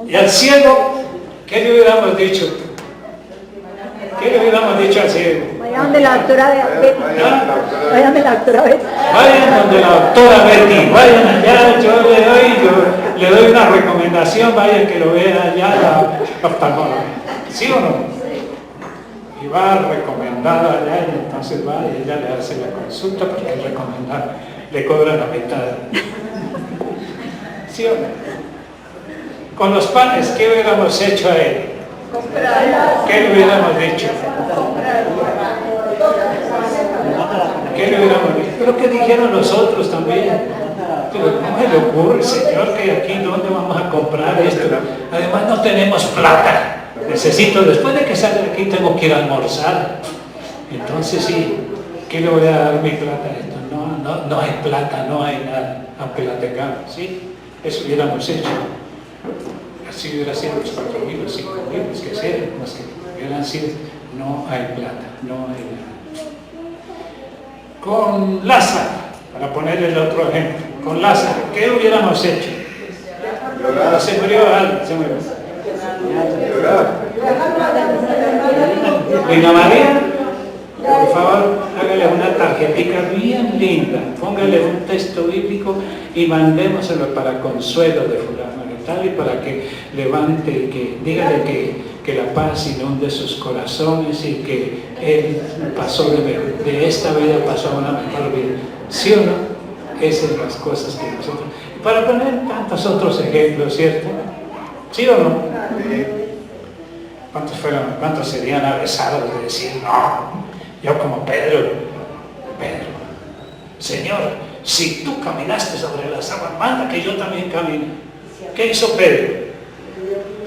A: Y al ciego, ¿qué le hubiéramos dicho? ¿Qué le hubiéramos dicho al ciego?
B: Vayan donde la doctora Betty. Vayan donde la doctora Betty.
A: Vayan donde la doctora Betty, vayan allá, yo le doy una recomendación, vayan que lo vea allá la oftalmóloga. ¿Sí o no? Y va recomendada allá y entonces va y ella le hace la consulta porque es recomendada, le cobra la mitad. ¿Sí o no? Con los panes, ¿qué hubiéramos hecho a él? ¿Qué le hubiéramos dicho? ¿Qué le hubiéramos dicho? Pero ¿qué dijeron los otros también? Pero ¿cómo me le ocurre, Señor, que aquí dónde vamos a comprar esto? Además no tenemos plata. Necesito, después de que salga de aquí tengo que ir a almorzar. Entonces sí, ¿qué le voy a dar mi plata a esto? No hay plata, no hay nada, aunque la tengamos, ¿sí? Eso hubiéramos hecho. Así hubiera sido los 4.000, los 5.000, los que sean, los que hubieran sido, no hay plata, no hay nada. Con Lázaro, para poner el otro ejemplo, con Lázaro, ¿qué hubiéramos hecho? Se murió alguien, se murió. Doña María, por favor, hágale una tarjetita bien linda, póngale un texto bíblico y mandémoselo para consuelo de fulano y tal, y para que levante, que dígale que la paz inunde sus corazones y que él pasó de esta vida pasó a una mejor vida. ¿Sí o no? Esas son las cosas que nosotros... Para poner tantos otros ejemplos, ¿cierto? ¿Sí o no? ¿Cuántos serían avesados de decir, no, yo como Pedro, Señor, si tú caminaste sobre las aguas, manda que yo también camine? ¿Qué hizo Pedro?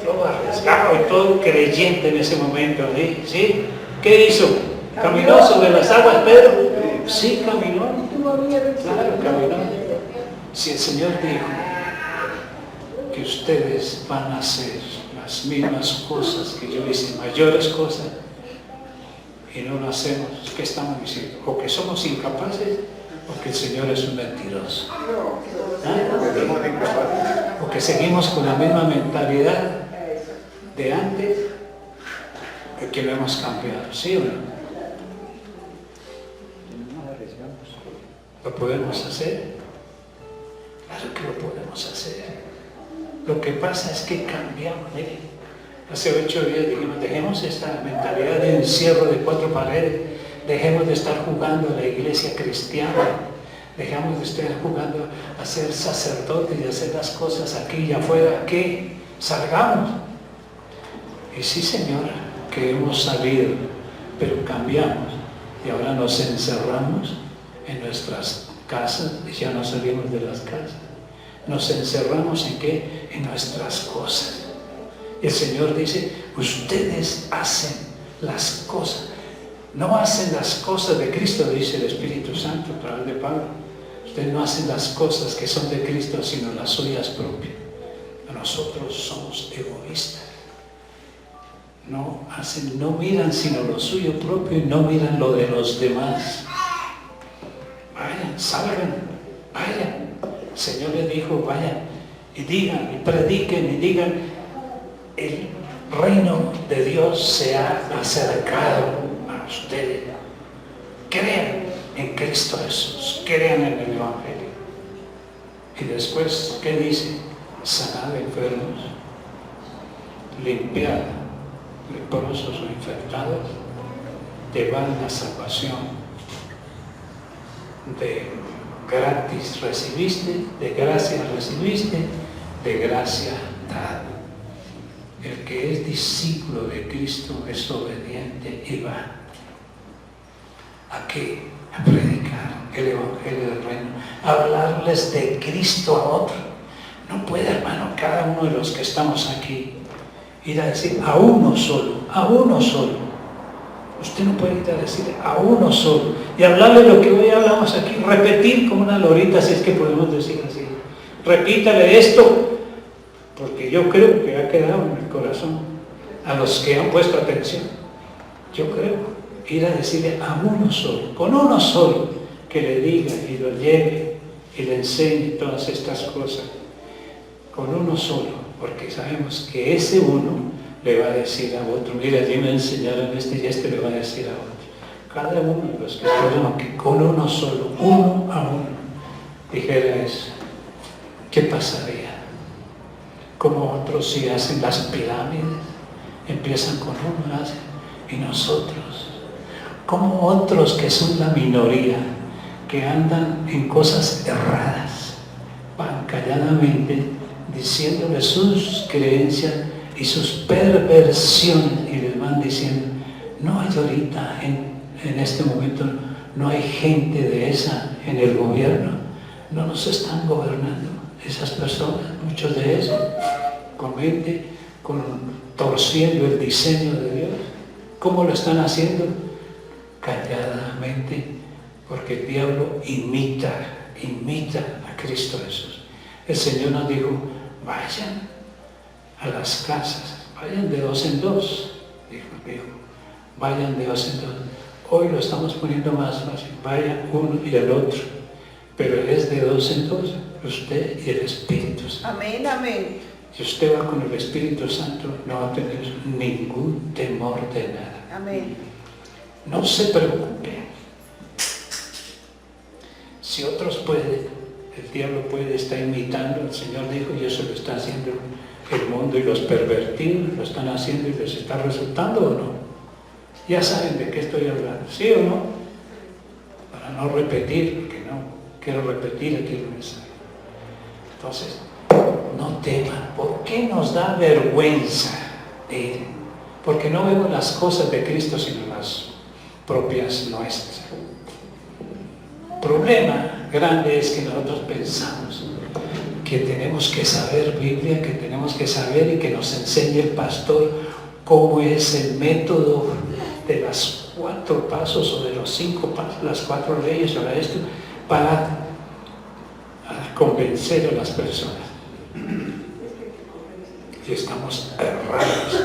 A: Todo arriesgado y todo creyente en ese momento, ¿sí? ¿Qué hizo? ¿Caminó sobre las aguas Pedro? Sí, caminó. Claro, caminó. Si el Señor dijo que ustedes van a hacer las mismas cosas que yo hice, mayores cosas, y no lo hacemos, ¿qué estamos diciendo? O que somos incapaces, o que el Señor es un mentiroso. ¿Ah? O que seguimos con la misma mentalidad de antes, que no hemos cambiado, ¿sí o no? ¿Lo podemos hacer? Claro que lo podemos hacer. Lo que pasa es que cambiamos. Miren, hace 8 días dijimos, dejemos esta mentalidad de encierro de 4 paredes, dejemos de estar jugando a la iglesia cristiana, dejemos de estar jugando a ser sacerdotes y hacer las cosas aquí y afuera, que salgamos. Y sí, Señor, que hemos salido, pero cambiamos y ahora nos encerramos en nuestras casas y ya no salimos de las casas. Nos encerramos en ¿qué? En nuestras cosas. Y el Señor dice, ustedes hacen las cosas, no hacen las cosas de Cristo, dice el Espíritu Santo a través de Pablo. Ustedes no hacen las cosas que son de Cristo, sino las suyas propias. Nosotros somos egoístas. No miran sino lo suyo propio y no miran lo de los demás. Vayan, salgan, vayan. El Señor les dijo, vayan y digan, y prediquen, y digan, el reino de Dios se ha acercado a ustedes. Crean en Cristo Jesús, crean en el Evangelio. Y después, ¿qué dice? Sanad enfermos, limpiad leprosos o infectados, llevad la salvación. De gratis recibiste, de gracia recibiste, de gracia dad. El que es discípulo de Cristo es obediente y va. ¿A qué? A predicar el Evangelio del Reino, a hablarles de Cristo a otros. No puede, hermano, cada uno de los que estamos aquí ir a decir a uno solo, a uno solo. Usted no puede ir a decir a uno solo y hablarle lo que hoy hablamos aquí, repetir como una lorita, si es que podemos decir así. Repítale esto, porque yo creo que ha quedado en el corazón a los que han puesto atención. Yo creo, ir a decirle a uno solo, con uno solo, que le diga y lo lleve y le enseñe todas estas cosas. Con uno solo, porque sabemos que ese uno le va a decir a otro, mira, allí me enseñaron este y este le va a decir a otro. Cada uno de los que estuvieron aquí, con uno solo, uno a uno, dijera eso, ¿qué pasaría? Como otros si hacen las pirámides, empiezan con uno, hacen, y nosotros, como otros que son la minoría, que andan en cosas erradas, van calladamente diciéndole sus creencias y sus perversiones, y les van diciendo, no hay ahorita, en este momento, no hay gente de esa en el gobierno, no nos están gobernando esas personas, muchos de ellos, con mente, torciendo el diseño de Dios. ¿Cómo lo están haciendo? Calladamente, porque el diablo imita a Cristo Jesús. El Señor nos dijo, vayan a las casas, vayan de 2 en 2, dijo, vayan de 2 en 2. Hoy lo estamos poniendo más fácil, vayan uno y el otro, pero es de 2 en 2, usted y el Espíritu Santo.
C: Amén, amén.
A: Si usted va con el Espíritu Santo, no va a tener ningún temor de nada.
C: Amén.
A: No se preocupe. Si otros pueden, el diablo puede, está imitando, el Señor dijo, y eso lo está haciendo el mundo, y los pervertidos lo están haciendo y les está resultando, ¿o no? Ya saben de qué estoy hablando, ¿sí o no? Para no repetir, porque no quiero repetir aquí el mensaje. Entonces, no teman. ¿Por qué nos da vergüenza ir? Porque no vemos las cosas de Cristo sino las propias nuestras. El problema grande es que nosotros pensamos que tenemos que saber Biblia, que tenemos que saber y que nos enseñe el pastor cómo es el método de las 4 pasos o de los 5 pasos, las 4 leyes o esto, para convencer a las personas. Y estamos errados.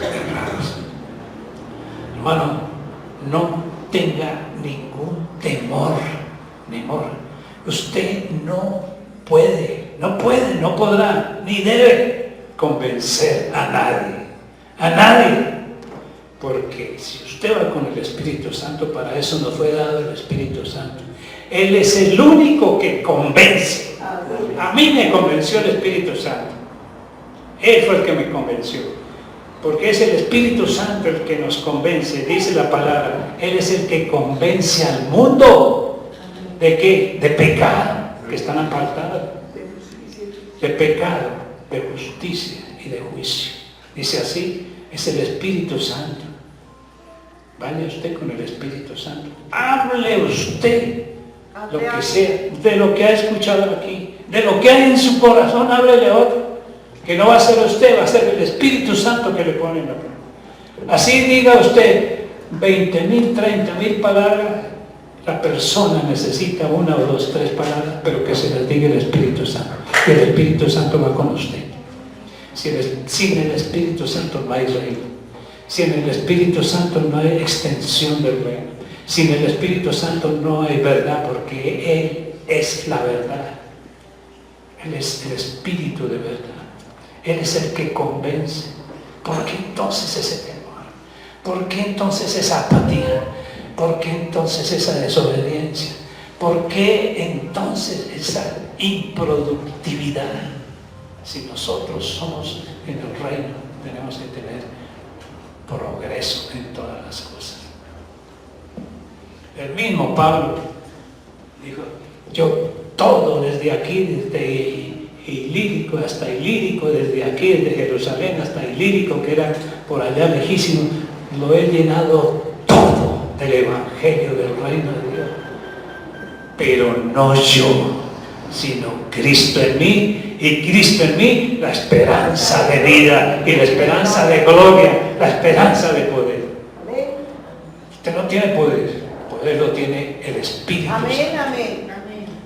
A: Hermano, no tenga ningún temor. Usted no podrá, ni debe convencer a nadie. Porque si usted va con el Espíritu Santo, para eso nos fue dado el Espíritu Santo. Él es el único que convence. A mí me convenció el Espíritu Santo. Él fue el que me convenció. Porque es el Espíritu Santo el que nos convence, dice la palabra. Él es el que convence al mundo. ¿De qué? De pecado, que están apartados. De pecado, de justicia y de juicio. Dice así, es el Espíritu Santo. Vaya usted con el Espíritu Santo. Hable usted lo que sea, de lo que ha escuchado aquí, de lo que hay en su corazón, háblele a otro. Que no va a ser usted, va a ser el Espíritu Santo que le pone en la palabra. Así diga usted 20,000, 30,000 palabras, la persona necesita 1 o 2, 3 palabras, pero que se las diga el Espíritu Santo. Y el Espíritu Santo va con usted. Sin el Espíritu Santo no hay reino. Sin el Espíritu Santo no hay extensión del reino. Sin el Espíritu Santo no hay verdad, porque Él es la verdad. Él es el Espíritu de verdad. Él es el que convence. ¿Por qué entonces ese temor? ¿Por qué entonces esa apatía? ¿Por qué entonces esa desobediencia? ¿Por qué entonces esa improductividad? Si nosotros somos en el reino, tenemos que tener progreso en todas las cosas. El mismo Pablo dijo, yo todo desde aquí, desde Ilírico hasta Ilírico, desde aquí, desde Jerusalén hasta Ilírico, que era por allá lejísimo, lo he llenado todo del Evangelio del Reino de Dios. Pero no yo, sino Cristo en mí, y Cristo en mí, la esperanza de vida y la esperanza de gloria, la esperanza de poder. Usted no tiene poder, el poder lo tiene el Espíritu Santo.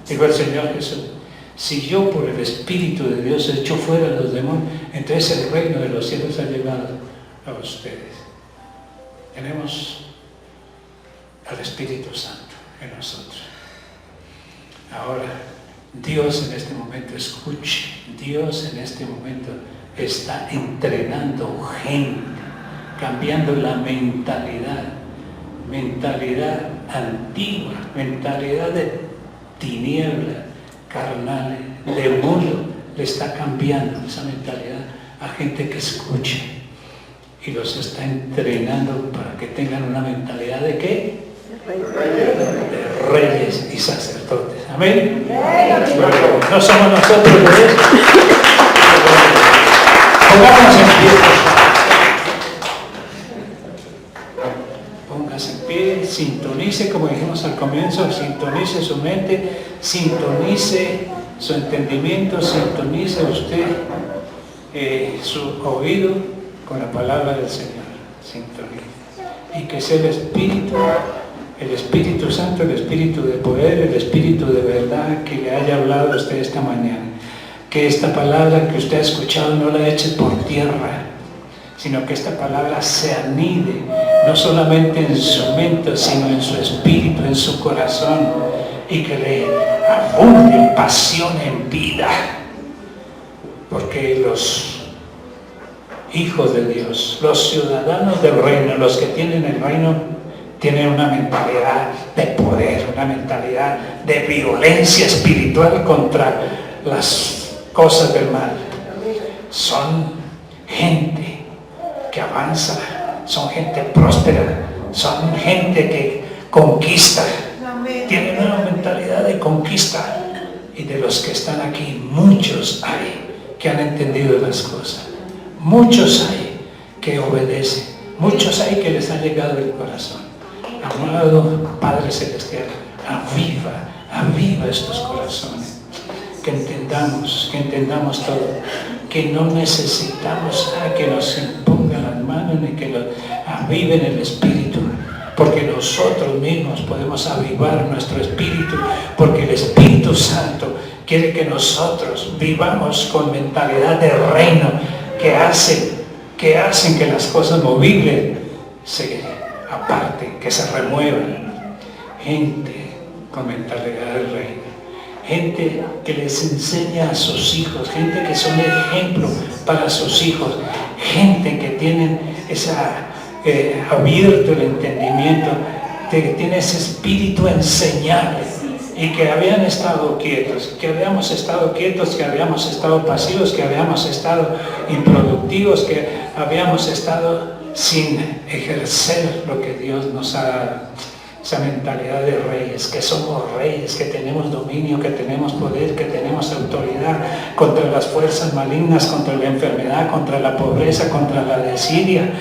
A: Dijo el Señor Jesús, si yo por el Espíritu de Dios echo fuera a los demonios, entonces el reino de los cielos ha llegado a ustedes. Tenemos al Espíritu Santo en nosotros. Ahora, Dios en este momento, escuche, Dios en este momento está entrenando gente, cambiando la mentalidad antigua, mentalidad de tiniebla, carnal, de mundo, le está cambiando esa mentalidad a gente que escuche y los está entrenando para que tengan una mentalidad de ¿qué? De reyes y sacerdotes. Amén. No somos nosotros de eso. Pongámonos en pie. Póngase en pie, sintonice, como dijimos al comienzo, sintonice su mente, sintonice su entendimiento, sintonice usted su oído con la palabra del Señor. Sintonice. Y que sea el Espíritu Santo, el Espíritu de poder, el Espíritu de verdad que le haya hablado a usted esta mañana. Que esta palabra que usted ha escuchado no la eche por tierra, sino que esta palabra se anide, no solamente en su mente, sino en su espíritu, en su corazón, y que le abunde en pasión, en vida. Porque los hijos de Dios, los ciudadanos del reino, los que tienen el reino, tienen una mentalidad de poder, una mentalidad de violencia espiritual contra las cosas del mal. Son gente que avanza, son gente próspera, son gente que conquista, tienen una mentalidad de conquista. Y de los que están aquí, muchos hay que han entendido las cosas, muchos hay que obedecen, muchos hay que les ha llegado el corazón. Amado Padre Celestial, aviva estos corazones, que entendamos todo, que no necesitamos que nos impongan las manos ni que nos aviven el Espíritu, porque nosotros mismos podemos avivar nuestro espíritu, porque el Espíritu Santo quiere que nosotros vivamos con mentalidad de reino, que hacen que las cosas movibles se aparten, que se remuevan. Gente con mentalidad de reino, gente que les enseña a sus hijos, gente que son ejemplo para sus hijos, gente que tienen abierto el entendimiento, que tiene ese espíritu enseñable, y que habían estado quietos, que habíamos estado quietos, que habíamos estado pasivos, que habíamos estado improductivos, que habíamos estado sin ejercer lo que Dios nos ha dado. Esa mentalidad de reyes, que somos reyes, que tenemos dominio, que tenemos poder, que tenemos autoridad contra las fuerzas malignas, contra la enfermedad, contra la pobreza, contra la desidia,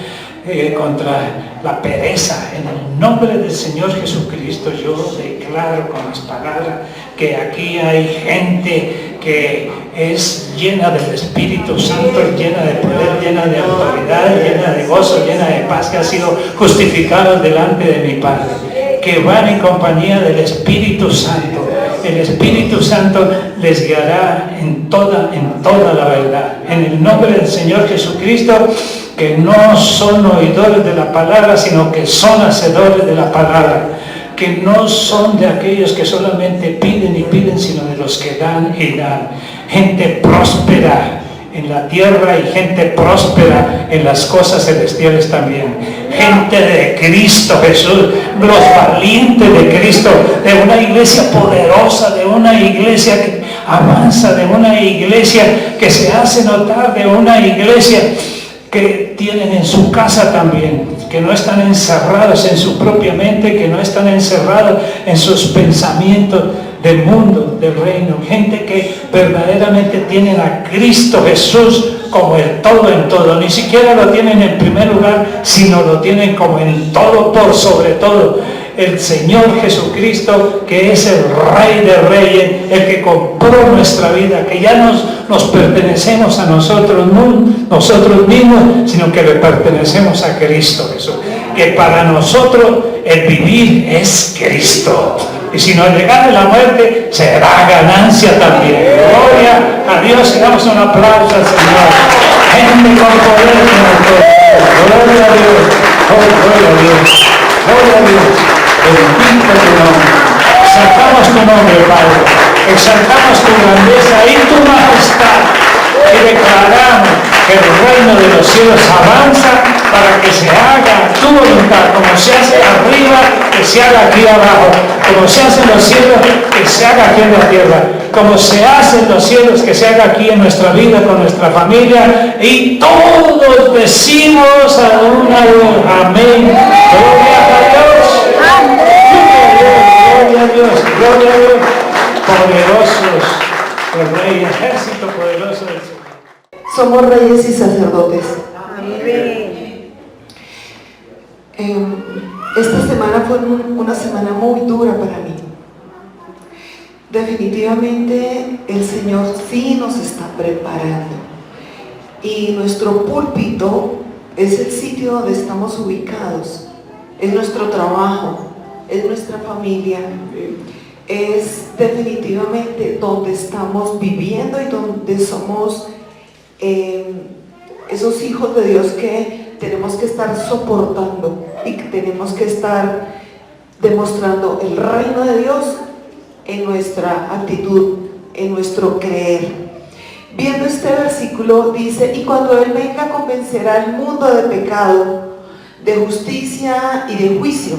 A: contra la pereza. En el nombre del Señor Jesucristo yo declaro con las palabras que aquí hay gente que es llena del Espíritu Santo, llena de poder, llena de autoridad, llena de gozo, llena de paz, que ha sido justificado delante de mi Padre, que van en compañía del Espíritu Santo. El Espíritu Santo les guiará en toda la verdad. En el nombre del Señor Jesucristo, que no son oidores de la palabra, sino que son hacedores de la palabra. Que no son de aquellos que solamente piden y piden, sino de los que dan y dan. Gente próspera en la tierra y gente próspera en las cosas celestiales también. Gente de Cristo Jesús, los valientes de Cristo, de una iglesia poderosa, de una iglesia que avanza, de una iglesia que se hace notar, de una iglesia que tienen en su casa también, que no están encerrados en su propia mente, que no están encerrados en sus pensamientos del mundo, del reino. Gente que verdaderamente tienen a Cristo Jesús como el todo en todo. Ni siquiera lo tienen en primer lugar, sino lo tienen como en todo, por sobre todo. El Señor Jesucristo, que es el Rey de Reyes, el que compró nuestra vida, que ya nos pertenecemos a nosotros, no nosotros mismos, sino que le pertenecemos a Cristo Jesús. Que para nosotros el vivir es Cristo. Y si nos llegare la muerte, será ganancia también. Gloria a Dios, y damos un aplauso al Señor. Gente con poder, gloria a Dios, gloria a Dios, gloria a Dios. Bendito tu nombre. Exaltamos tu nombre, Padre. Exaltamos tu grandeza y tu majestad. Y declaramos que el reino de los cielos avanza para que se haga tu voluntad, como se hace arriba, que se haga aquí abajo, como se hace en los cielos, que se haga aquí en la tierra, como se hace en los cielos, que se haga aquí en nuestra vida, con nuestra familia, y todos decimos a una vez, amén. Gloria a Dios. Gloria a Dios, gloria a Dios. Poderosos, el Rey, ejército poderoso del Señor.
C: Somos reyes y sacerdotes.
B: Amén.
C: Esta semana fue una semana muy dura para mí. Definitivamente el Señor sí nos está preparando. Y nuestro púlpito es el sitio donde estamos ubicados. Es nuestro trabajo, es nuestra familia. Es definitivamente donde estamos viviendo y donde somos esos hijos de Dios que tenemos que estar soportando y que tenemos que estar demostrando el reino de Dios en nuestra actitud, en nuestro creer. Viendo este versículo dice: y cuando Él venga convencerá al mundo de pecado, de justicia y de juicio.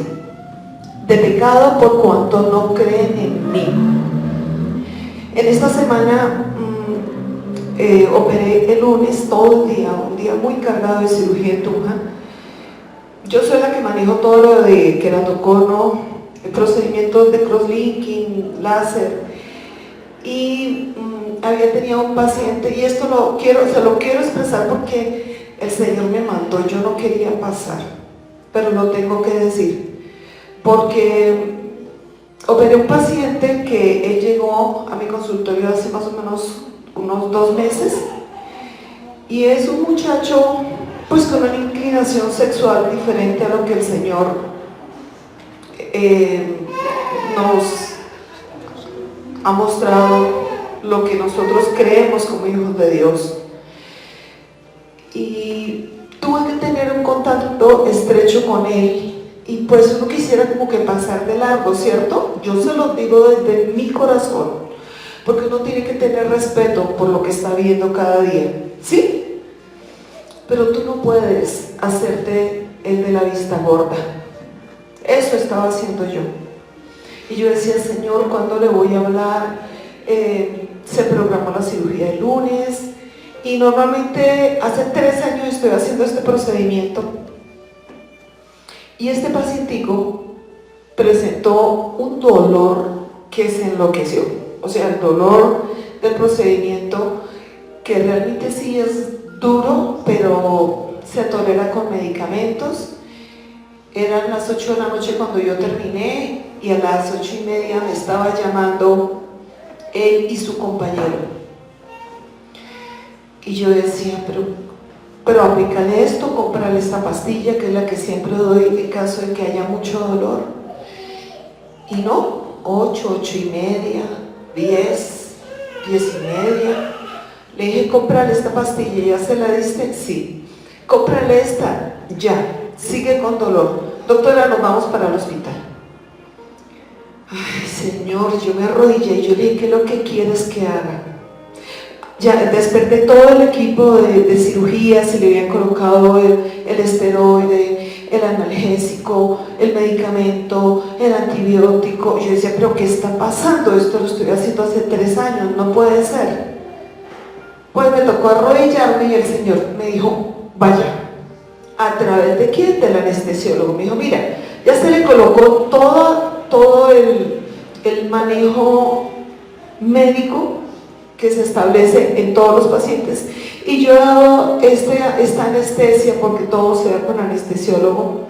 C: De pecado por cuanto no creen en mí. En esta semana operé el lunes todo el día, un día muy cargado de cirugía en Tunja. Yo soy la que manejo todo lo de queratocono, procedimientos de crosslinking, láser, y había tenido un paciente, y esto se lo quiero expresar porque el Señor me mandó. Yo no quería pasar, pero lo tengo que decir, porque operé un paciente que él llegó a mi consultorio hace más o menos unos 2 meses, y es un muchacho pues con una inclinación sexual diferente a lo que el Señor nos ha mostrado lo que nosotros creemos como hijos de Dios. Y tuve que tener un contacto estrecho con él, y pues uno quisiera como que pasar de largo, ¿cierto? Yo se lo digo desde mi corazón, porque uno tiene que tener respeto por lo que está viendo cada día, ¿sí? Pero tú no puedes hacerte el de la vista gorda. Eso estaba haciendo yo. Y yo decía, Señor, ¿cuándo le voy a hablar? Se programó la cirugía el lunes, y normalmente hace 3 años estoy haciendo este procedimiento, y este pacientico presentó un dolor que se enloqueció. O sea, el dolor del procedimiento, que realmente sí es duro, pero se tolera con medicamentos. Eran las 8 de la noche cuando yo terminé, y a las 8:30 me estaba llamando él y su compañero. Y yo decía, pero aplícale esto, cómprale esta pastilla, que es la que siempre doy en caso de que haya mucho dolor. Y no, 8, 8:30, 10, 10:30. Le dije, cómprale esta pastilla, ¿ya se la diste? Sí. Cómprale esta, ya, sigue con dolor. Doctora, nos vamos para el hospital. Ay, Señor, yo me arrodillé y yo le dije, ¿qué es lo que quieres que haga? Ya desperté todo el equipo de cirugía, se le habían colocado el esteroide, el analgésico, el medicamento, el antibiótico. Yo decía, ¿pero qué está pasando? Esto lo estoy haciendo hace 3 años, no puede ser. Pues me tocó arrodillarme, y el Señor me dijo, vaya. ¿A través de quién? Del anestesiólogo. Me dijo, mira, ya se le colocó todo el manejo médico que se establece en todos los pacientes, y yo he dado esta anestesia, porque todo se da con anestesiólogo,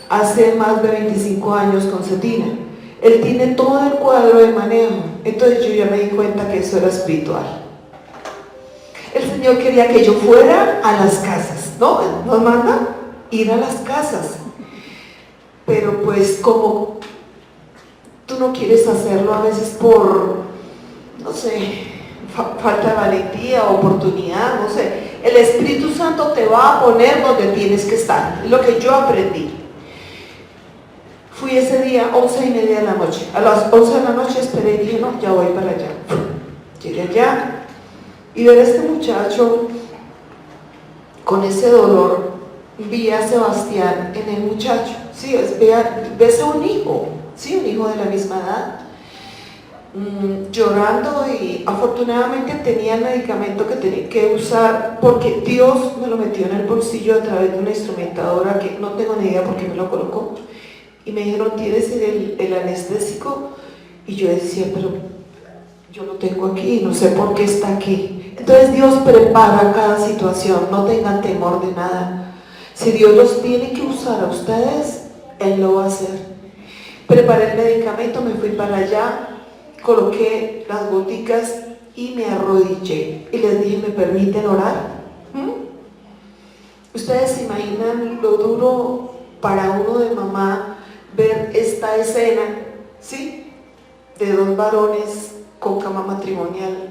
C: hace más de 25 años con Cetina. Él tiene todo el cuadro de manejo. Entonces yo ya me di cuenta que eso era espiritual. El Señor quería que yo fuera a las casas, ¿no? Nos manda ir a las casas, pero pues como tú no quieres hacerlo a veces por, no sé, falta de valentía, oportunidad, no sé, el Espíritu Santo te va a poner donde tienes que estar. Es lo que yo aprendí. Fui ese día 11:30 de la noche. A las 11 de la noche esperé y dije, no, ya voy para allá. Llegué allá y ver a este muchacho con ese dolor. Vi a Sebastián en el muchacho. Sí, ves a un hijo, sí, un hijo de la misma edad, llorando, y afortunadamente tenía el medicamento que tenía que usar, porque Dios me lo metió en el bolsillo a través de una instrumentadora que no tengo ni idea por qué me lo colocó, y me dijeron, ¿tienes el anestésico? Y yo decía, pero yo lo tengo aquí, no sé por qué está aquí. Entonces Dios prepara cada situación, no tengan temor de nada. Si Dios los tiene que usar a ustedes, Él lo va a hacer. Preparé el medicamento, me fui para allá, coloqué las goticas y me arrodillé. Y les dije, ¿me permiten orar? ¿Ustedes se imaginan lo duro para uno de mamá ver esta escena, ¿sí? De 2 varones con cama matrimonial.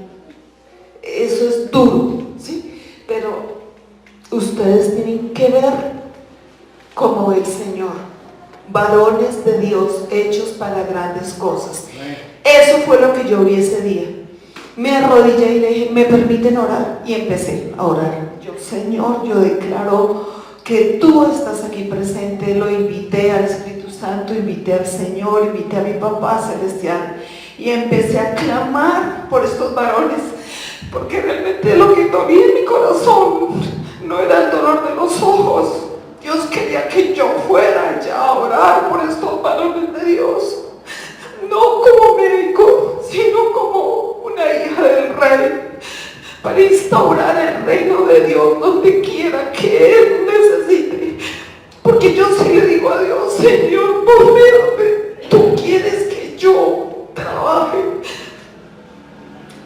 C: Eso es duro, ¿sí? Pero ustedes tienen que ver cómo ve el Señor, varones de Dios hechos para grandes cosas. Eso fue lo que yo vi ese día. Me arrodillé y le dije, ¿me permiten orar? Y empecé a orar. Yo, Señor, yo declaro que tú estás aquí presente. Lo invité al Espíritu Santo, invité al Señor, invité a mi papá celestial, y empecé a clamar por estos varones, porque realmente lo que dolía en mi corazón no era el dolor de los ojos. Dios quería que yo fuera allá a orar por estos varones de Dios, no como médico, sino como una hija del Rey, para instaurar el reino de Dios donde quiera que Él necesite. Porque yo sí le digo a Dios, Señor, ponme donde tú quieres que yo trabaje.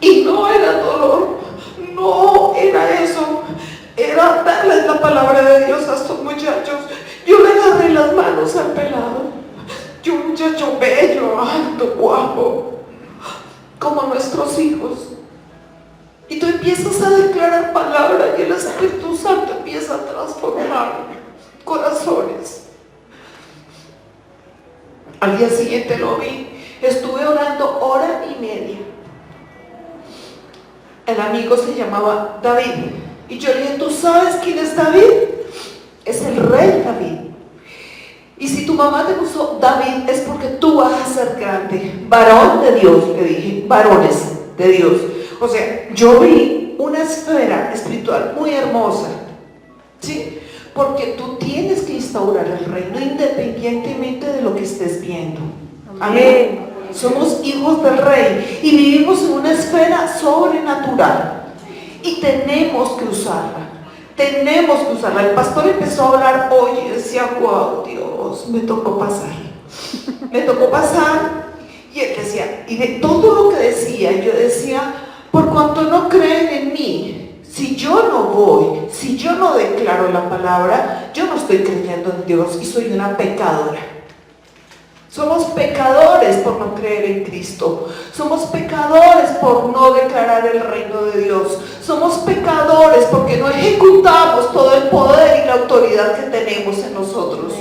C: Y no era dolor, no era eso, era darles la palabra de Dios a estos muchachos. Yo le agarré las manos al pelado. Yo, muchacho, tanto guapo como nuestros hijos. Y tú empiezas a declarar palabras y el Espíritu Santo empieza a transformar corazones. Al día siguiente lo vi, estuve orando 1 hora y media. El amigo se llamaba David. Y yo le dije, ¿tú sabes quién es David? Es el rey David. Y si tu mamá te puso David es porque tú vas a ser grande. Varón de Dios, le dije, varones de Dios. O sea, yo vi una esfera espiritual muy hermosa, ¿sí? Porque tú tienes que instaurar el reino independientemente de lo que estés viendo. Amén. Somos hijos del Rey y vivimos en una esfera sobrenatural y tenemos que usarla. Tenemos que usarla. El pastor empezó a hablar hoy y decía, wow, Dios, me tocó pasar. Me tocó pasar. Y él decía, y de todo lo que decía, yo decía, por cuanto no creen en mí, si yo no voy, si yo no declaro la palabra, yo no estoy creyendo en Dios y soy una pecadora. Somos pecadores por no creer en Cristo. Somos pecadores por no declarar el reino de Dios. Somos pecadores porque no ejecutamos todo el poder y la autoridad que tenemos en nosotros.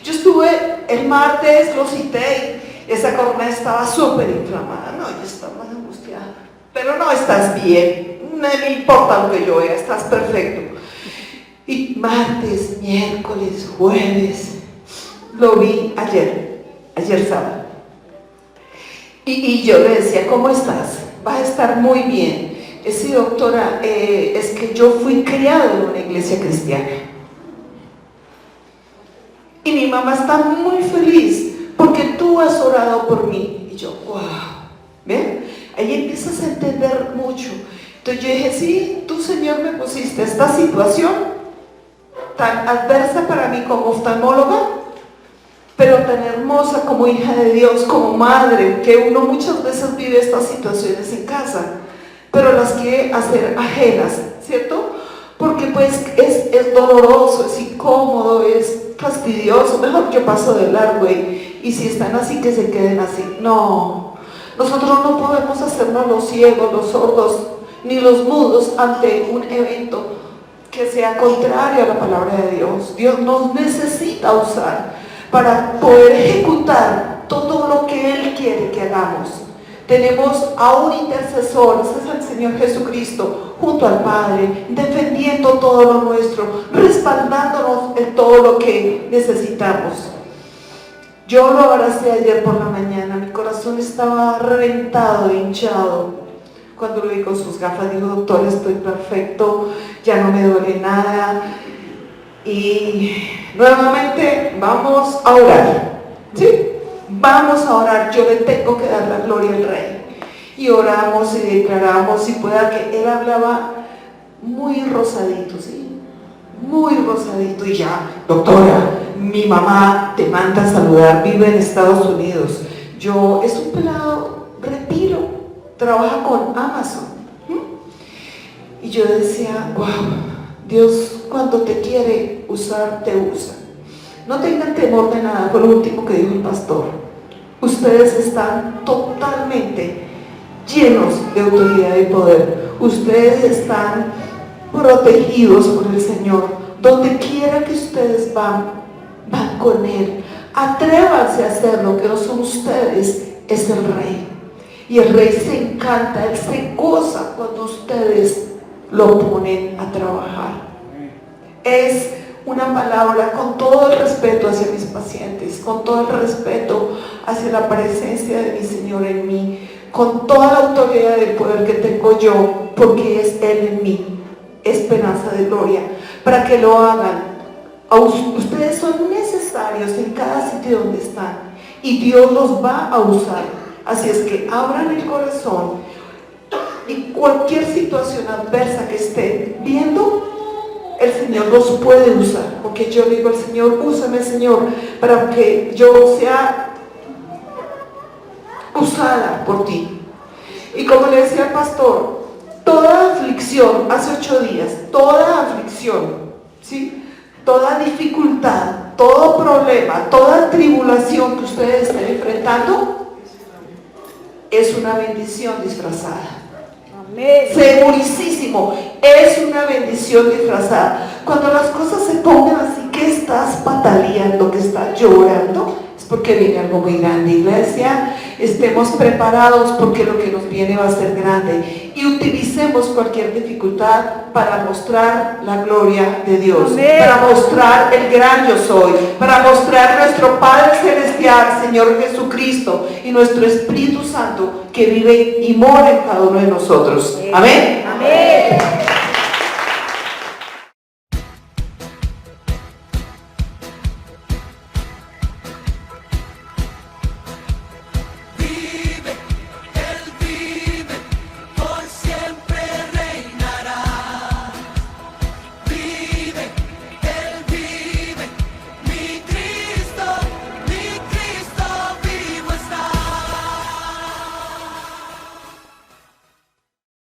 C: Yo estuve el martes, lo cité, esa corona estaba súper inflamada. No, yo estaba más angustiada. Pero no, estás bien. No me importa lo que yo vea, estás perfecto. Y martes, miércoles, jueves, lo vi ayer sábado. Y yo le decía, ¿cómo estás? Vas a estar muy bien. Sí, doctora, es que yo fui criada en una iglesia cristiana. Y mi mamá está muy feliz porque tú has orado por mí. Y yo, wow. ¿Ven? Ahí empiezas a entender mucho. Entonces yo dije, sí, tú, Señor, me pusiste esta situación tan adversa para mí como oftalmóloga, pero tan hermosa como hija de Dios, como madre, que uno muchas veces vive estas situaciones en casa, pero las quiere hacer ajenas, ¿cierto? Porque pues es doloroso, es incómodo, es fastidioso, mejor yo paso de largo y si están así, que se queden así. No, nosotros no podemos hacernos los ciegos, los sordos, ni los mudos ante un evento que sea contrario a la palabra de Dios. Dios nos necesita usar para poder ejecutar todo lo que Él quiere que hagamos. Tenemos a un intercesor, ese es el Señor Jesucristo, junto al Padre, defendiendo todo lo nuestro, respaldándonos en todo lo que necesitamos. Yo lo abracé ayer por la mañana, mi corazón estaba reventado, hinchado. Cuando lo vi con sus gafas, dijo, doctor, estoy perfecto, ya no me duele nada. Y nuevamente vamos a orar, ¿sí? Vamos a orar, yo le tengo que dar la gloria al Rey. Y oramos y declaramos, y pueda que él hablaba muy rosadito, ¿sí? Muy rosadito, y ya, doctora, mi mamá te manda a saludar, vive en Estados Unidos. Es un pelado retiro, trabaja con Amazon. Y yo decía, wow, Dios cuando te quiere usar, te usa. No tengan temor de nada, fue lo último que dijo el pastor. Ustedes están totalmente llenos de autoridad y poder. Ustedes están protegidos por el Señor. Donde quiera que ustedes van con Él. Atrévanse a hacer lo que no son ustedes, es el Rey. Y el Rey se encanta, Él se goza cuando ustedes lo ponen a trabajar. Es una palabra con todo el respeto hacia mis pacientes, con todo el respeto hacia la presencia de mi Señor en mí, con toda la autoridad del poder que tengo yo, porque es Él en mí, esperanza de gloria, para que lo hagan. Ustedes son necesarios en cada sitio donde están y Dios los va a usar. Así es que abran el corazón y cualquier situación adversa que estén viendo, el Señor los puede usar, porque yo digo al Señor, úsame, Señor, para que yo sea usada por ti. Y como le decía al pastor, toda aflicción, hace 8 días, toda aflicción, ¿sí? Toda dificultad, todo problema, toda tribulación que ustedes estén enfrentando, es una bendición disfrazada.
B: Amén.
C: Segurísimo, es una bendición disfrazada. Cuando las cosas se pongan así, que estás pataleando, que estás llorando, es porque viene algo muy grande. Iglesia, estemos preparados porque lo que nos viene va a ser grande. Y utilicemos cualquier dificultad para mostrar la gloria de Dios.
B: Amén.
C: Para mostrar el gran yo soy. Para mostrar nuestro Padre Celestial, Señor Jesucristo, y nuestro Espíritu Santo que vive y mora en cada uno de nosotros. Amén.
B: Amén.